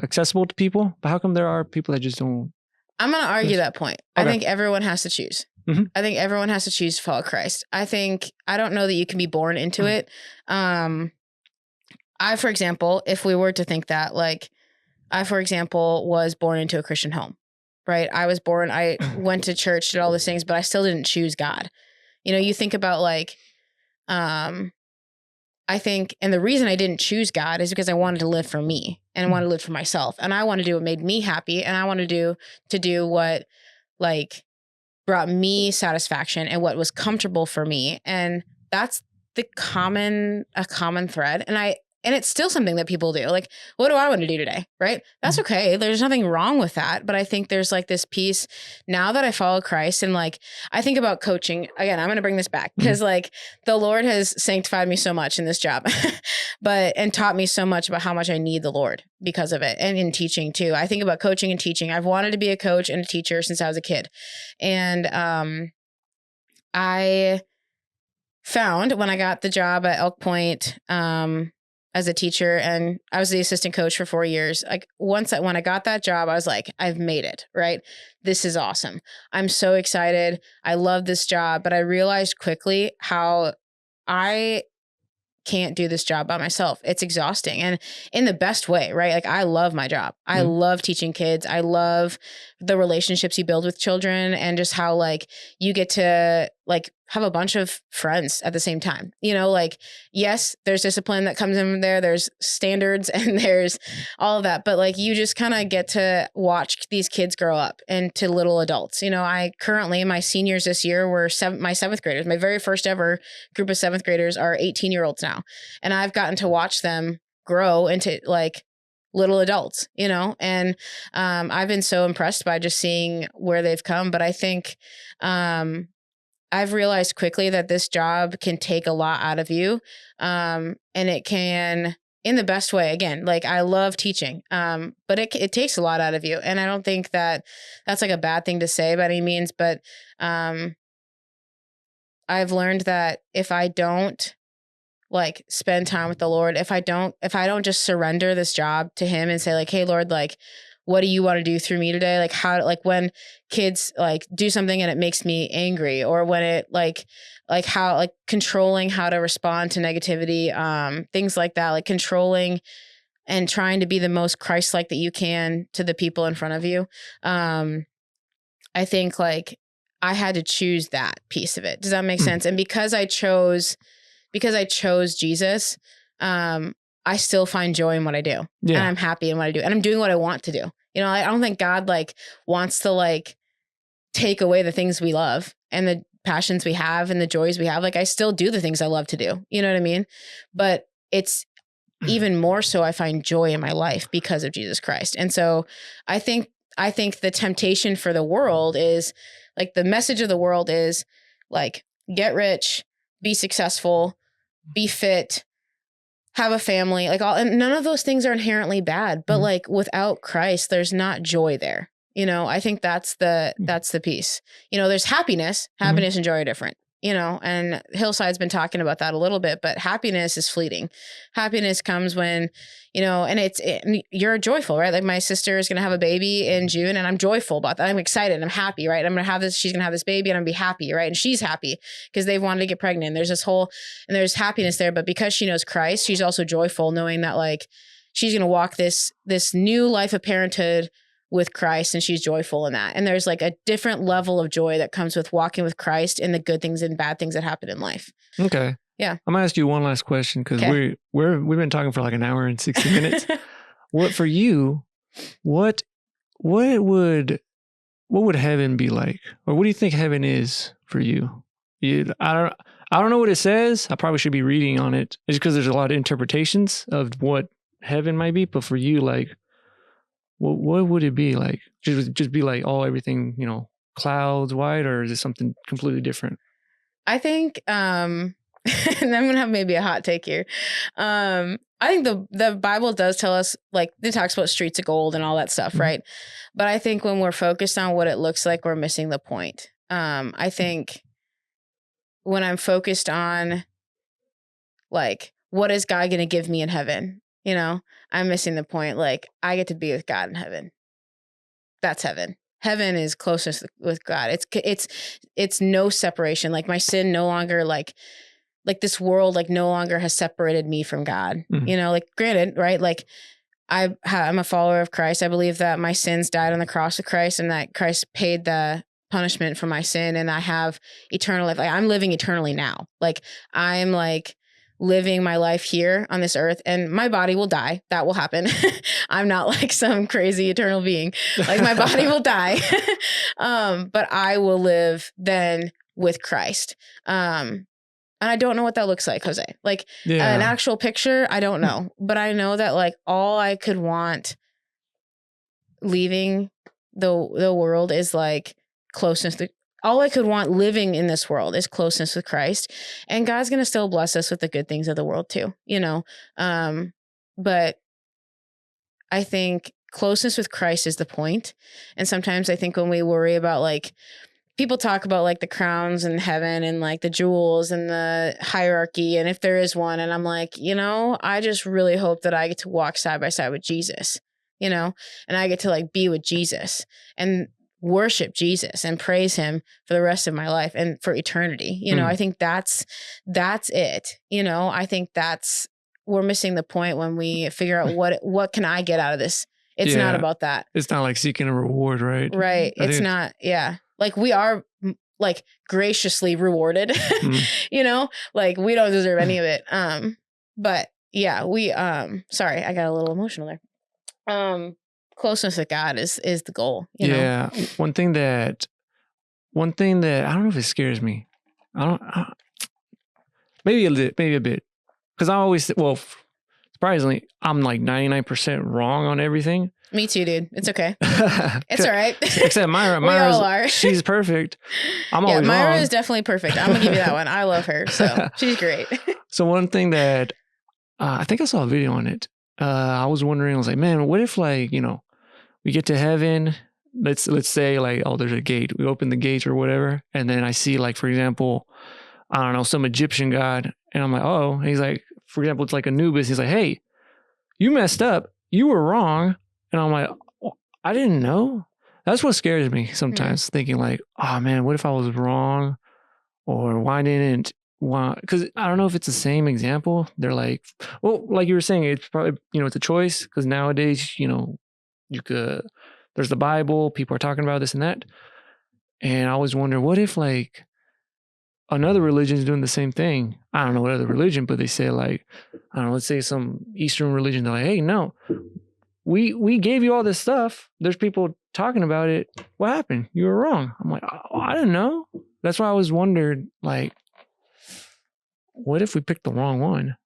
accessible to people. But how come there are people that just don't? I'm going to argue that point. Okay. I think everyone has to choose. Mm-hmm. I think everyone has to choose to follow Christ. I don't know that you can be born into it. For example, if we were to think that, like, for example, was born into a Christian home, right? I went to church, did all those things, but I still didn't choose God. You think about like, I think, and the reason I didn't choose God is because I wanted to live for me and I wanted to live for myself, and I wanted to do what made me happy, and I wanted to do what like brought me satisfaction and what was comfortable for me. And that's a common thread. And it's still something that people do. Like, what do I want to do today? Right? That's okay. There's nothing wrong with that. But I think there's like this piece now that I follow Christ, and like, I think about coaching again. I'm going to bring this back because like the Lord has sanctified me so much in this job, and taught me so much about how much I need the Lord because of it. And in teaching too. I think about coaching and teaching. I've wanted to be a coach and a teacher since I was a kid. And, I found when I got the job at Elk Point, as a teacher, and I was the assistant coach for 4 years. Like when I got that job, I was like, I've made it, right? This is awesome. I'm so excited. I love this job, but I realized quickly how I can't do this job by myself. It's exhausting, and in the best way, right? Like I love my job. I love teaching kids. I love the relationships you build with children, and just how like you get to like have a bunch of friends at the same time. Like, yes, there's discipline that comes in there. There's standards and there's all of that. But like, you just kind of get to watch these kids grow up into little adults. I currently, my seniors this year were my seventh graders. My very first ever group of seventh graders are 18-year-olds now. And I've gotten to watch them grow into like little adults, and I've been so impressed by just seeing where they've come. But I think, I've realized quickly that this job can take a lot out of you. And it can, in the best way, again, like I love teaching, but it takes a lot out of you. And I don't think that that's like a bad thing to say by any means, but I've learned that if I don't like spend time with the Lord, if I don't just surrender this job to him and say like, hey, Lord, like, what do you want to do through me today? Like when kids like do something and it makes me angry, or when it like how, like controlling how to respond to negativity, things like that, like controlling and trying to be the most Christ-like that you can to the people in front of you. I think like I had to choose that piece of it. Does that make sense? And because I chose Jesus, I still find joy in what I do, and I'm happy in what I do, and I'm doing what I want to do. I don't think God like wants to like take away the things we love and the passions we have and the joys we have. Like I still do the things I love to do. You know what I mean? But it's even more so I find joy in my life because of Jesus Christ. And so I think the temptation for the world is like, the message of the world is like, get rich, be successful, be fit, have a family, like all, and none of those things are inherently bad, but like without Christ, there's not joy there. You know, I think that's the piece. You know, there's happiness and joy are different, you know, and Hillside's been talking about that a little bit, but happiness is fleeting. Happiness comes when, you know, and you're joyful, right? Like my sister is going to have a baby in June and I'm joyful about that. I'm excited. I'm happy, right? I'm going to have this, she's going to have this baby and I'm going to be happy, right? And she's happy because they've wanted to get pregnant. There's this whole, and there's happiness there, but because she knows Christ, she's also joyful knowing that like she's going to walk this new life of parenthood with Christ, and she's joyful in that. And there's like a different level of joy that comes with walking with Christ in the good things and bad things that happen in life. Okay. Yeah. I'm gonna ask you one last question because we've been talking for like an hour and 60 minutes. What for you? What would heaven be like, or what do you think heaven is for you? I don't know what it says. I probably should be reading on it, just because there's a lot of interpretations of what heaven might be. But for you, like, what would it be like? Just be like, oh, everything, you know, clouds, white, or is it something completely different? I think, and I'm going to have maybe a hot take here. I think the Bible does tell us, like, it talks about streets of gold and all that stuff, right? But I think when we're focused on what it looks like, we're missing the point. I think when I'm focused on, like, what is God going to give me in heaven? You know, I'm missing the point. Like, I get to be with God in heaven. That's heaven. Heaven is closeness with God. It's no separation. Like my sin no longer like this world, like no longer has separated me from God, you know, like granted, right? Like I'm a follower of Christ. I believe that my sins died on the cross of Christ and that Christ paid the punishment for my sin. And I have eternal life. Like I'm living eternally now. Like I'm like living my life here on this earth, and my body will die. That will happen. I'm not like some crazy eternal being. Like my body will die. But I will live then with Christ. And I don't know what that looks like, Jose. Like an actual picture, I don't know. But I know that like all I could want leaving the world is like closeness to, all I could want living in this world is closeness with Christ, and God's going to still bless us with the good things of the world too, you know? But I think closeness with Christ is the point. And sometimes I think when we worry about like, people talk about like the crowns in heaven and like the jewels and the hierarchy, and if there is one, and I'm like, you know, I just really hope that I get to walk side by side with Jesus, you know, and I get to like be with Jesus and worship Jesus and praise him for the rest of my life and for eternity. You know, I think that's it. You know, I think we're missing the point when we figure out what can I get out of this? It's not about that. It's not like seeking a reward, right? Right. It's not. Yeah. Like we are like graciously rewarded, you know, like we don't deserve any of it. But yeah, sorry, I got a little emotional there. Closeness with God is the goal. You know? One thing that I don't know if it scares me. Maybe a bit. Cause I always, surprisingly, I'm like 99% wrong on everything. Me too, dude. It's okay. It's all right. Except Myra. We all are. She's perfect. I'm always Myra wrong. is definitely perfect. I'm gonna give you that one. I love her. So she's great. So one thing that, I think I saw a video on it. I was wondering, I was like, man, what if like, you know, we get to heaven, let's say like, oh, there's a gate. We open the gates or whatever. And then I see like, for example, I don't know, some Egyptian god. And I'm like, oh, and he's like, for example, it's like Anubis. He's like, hey, you messed up. You were wrong. And I'm like, oh, I didn't know. That's what scares me sometimes, thinking like, oh man, what if I was wrong? Or because I don't know if it's the same example. They're like, well, like you were saying, it's probably, you know, it's a choice because nowadays, you know, there's the Bible, people are talking about this and that. And I always wonder, what if like another religion is doing the same thing? I don't know what other religion, but they say like, I don't know, let's say some Eastern religion, they're like, hey, no, we gave you all this stuff. There's people talking about it. What happened? You were wrong. I'm like, oh, I don't know. That's why I always wondered, like, what if we picked the wrong one?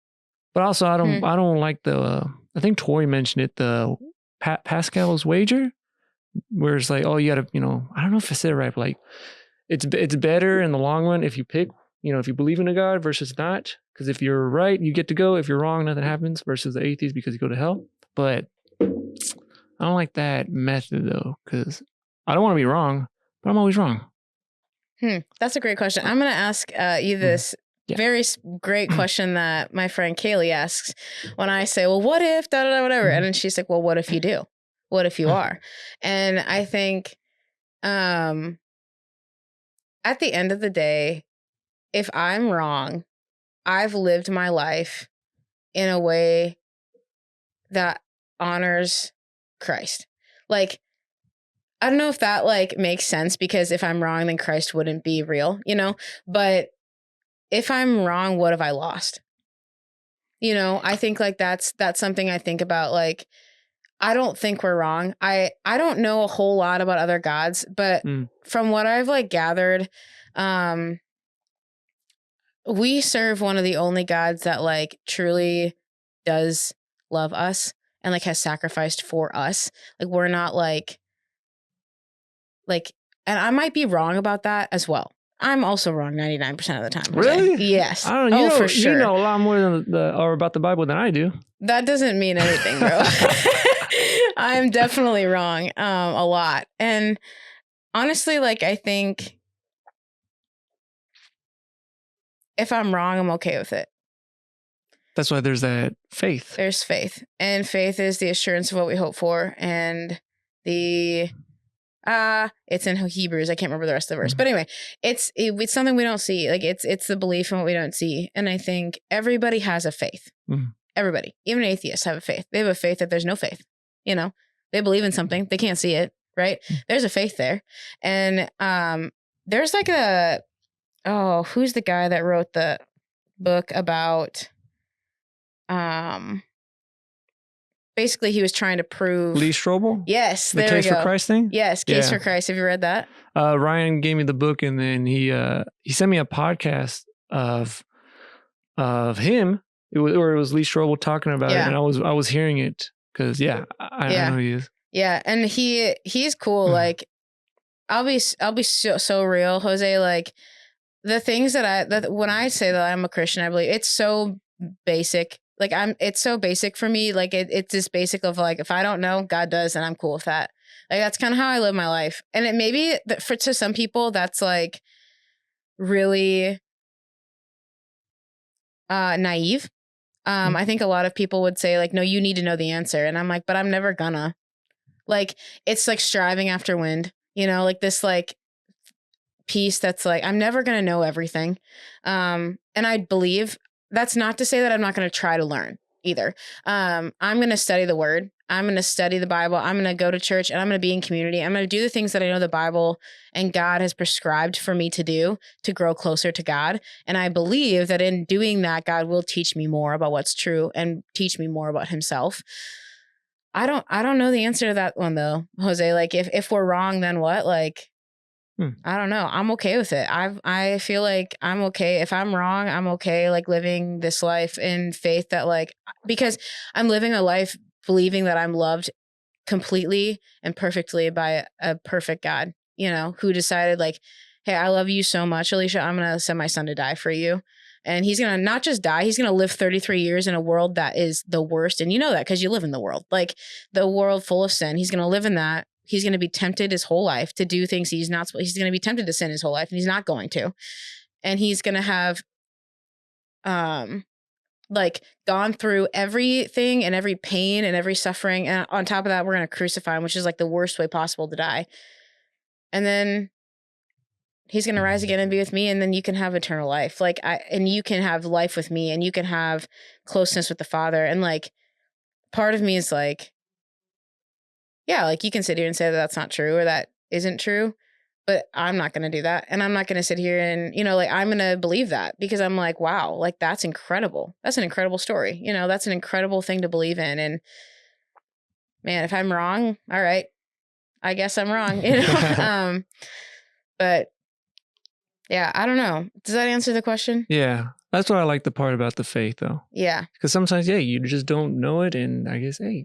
But also I don't like I think Tori mentioned it, the Pascal's wager, where it's like, oh, you gotta, you know, I don't know if I said it right, but like it's better in the long run if you pick, you know, if you believe in a God versus not. Because if you're right, you get to go. If you're wrong, nothing happens. Versus the atheist, because you go to hell. But I don't like that method though, because I don't want to be wrong, but I'm always wrong. That's a great question. I'm going to ask you this very great question that my friend Kaylee asks when I say, well, what if, whatever. And then she's like, well, what if you do? What if you are? And I think at the end of the day, if I'm wrong, I've lived my life in a way that honors Christ. Like, I don't know if that like makes sense, because if I'm wrong, then Christ wouldn't be real, you know, but if I'm wrong, what have I lost? You know, I think like that's something I think about. Like, I don't think we're wrong. I don't know a whole lot about other gods, but from what I've like gathered, we serve one of the only gods that like truly does love us and like has sacrificed for us. Like, we're not like, and I might be wrong about that as well. I'm also wrong 99% of the time. Really? Yes. I don't know. For sure. You know a lot more or about the Bible than I do. That doesn't mean anything, bro. I'm definitely wrong a lot. And honestly, like, I think if I'm wrong, I'm okay with it. That's why there's that faith. There's faith. And faith is the assurance of what we hope for. And it's in Hebrews. I can't remember the rest of the verse. But anyway, it's something we don't see. Like, it's the belief in what we don't see. And I think everybody has a faith. Everybody, even atheists, have a faith. They have a faith that there's no faith. You know, they believe in something. They can't see it, right? There's a faith there. And there's like who's the guy that wrote the book about basically he was trying to prove Lee Strobel? Yes, the Case for Christ thing? Yes, Case for Christ. Have you read that? Ryan gave me the book, and then he sent me a podcast of him. It was Lee Strobel talking about it, and I was hearing it because I know who he is. Yeah, and he's cool. Like, I'll be so real, Jose. Like, the things that when I say that I'm a Christian, I believe it's so basic. Like, it's so basic for me. Like, it's this basic of like, if I don't know, God does, and I'm cool with that. Like, that's kind of how I live my life. And it maybe to some people that's like really naive. I think a lot of people would say like, no, you need to know the answer. And I'm like, but I'm never gonna. Like, it's like striving after wind, you know, like this like piece that's like, I'm never gonna know everything. And I believe that's not to say that I'm not going to try to learn either. I'm going to study the word. I'm going to study the Bible. I'm going to go to church, and I'm going to be in community. I'm going to do the things that I know the Bible and God has prescribed for me to do to grow closer to God. And I believe that in doing that, God will teach me more about what's true and teach me more about himself. I don't know the answer to that one though, Jose. Like, if we're wrong, then what? Like, I don't know. I'm okay with it. I feel like I'm okay. If I'm wrong, I'm okay. Like, living this life in faith that like, because I'm living a life believing that I'm loved completely and perfectly by a perfect God, you know, who decided like, hey, I love you so much, Alicia. I'm going to send my son to die for you. And he's going to not just die, he's going to live 33 years in a world that is the worst. And you know that because you live in the world, like the world full of sin. He's going to live in that. He's going to be tempted his whole life to do things he's not. He's going to be tempted to sin his whole life, and he's not going to. And he's going to have, like, gone through everything and every pain and every suffering. And on top of that, we're going to crucify him, which is like the worst way possible to die. And then he's going to rise again and be with me. And then you can have eternal life. Like, and you can have life with me, and you can have closeness with the Father. And like, part of me is like, yeah, like you can sit here and say that that's not true or that isn't true, but I'm not going to do that. And I'm not going to sit here and, you know, like, I'm going to believe that because I'm like, wow, like that's incredible. That's an incredible story. You know, that's an incredible thing to believe in. And man, if I'm wrong, all right, I guess I'm wrong, you know? But yeah, I don't know. Does that answer the question? Yeah. That's what I like the part about the faith though. Yeah. Because sometimes, you just don't know it. And I guess, hey,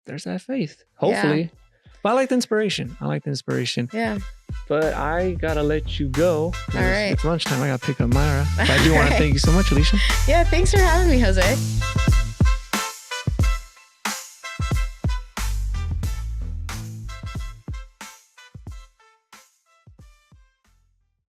there's that faith. Hopefully. Yeah. But I like the inspiration. Yeah. But I gotta let you go. All right. It's lunchtime. I gotta pick up Myra. But I do want to thank you so much, Alicia. Yeah, thanks for having me, Jose.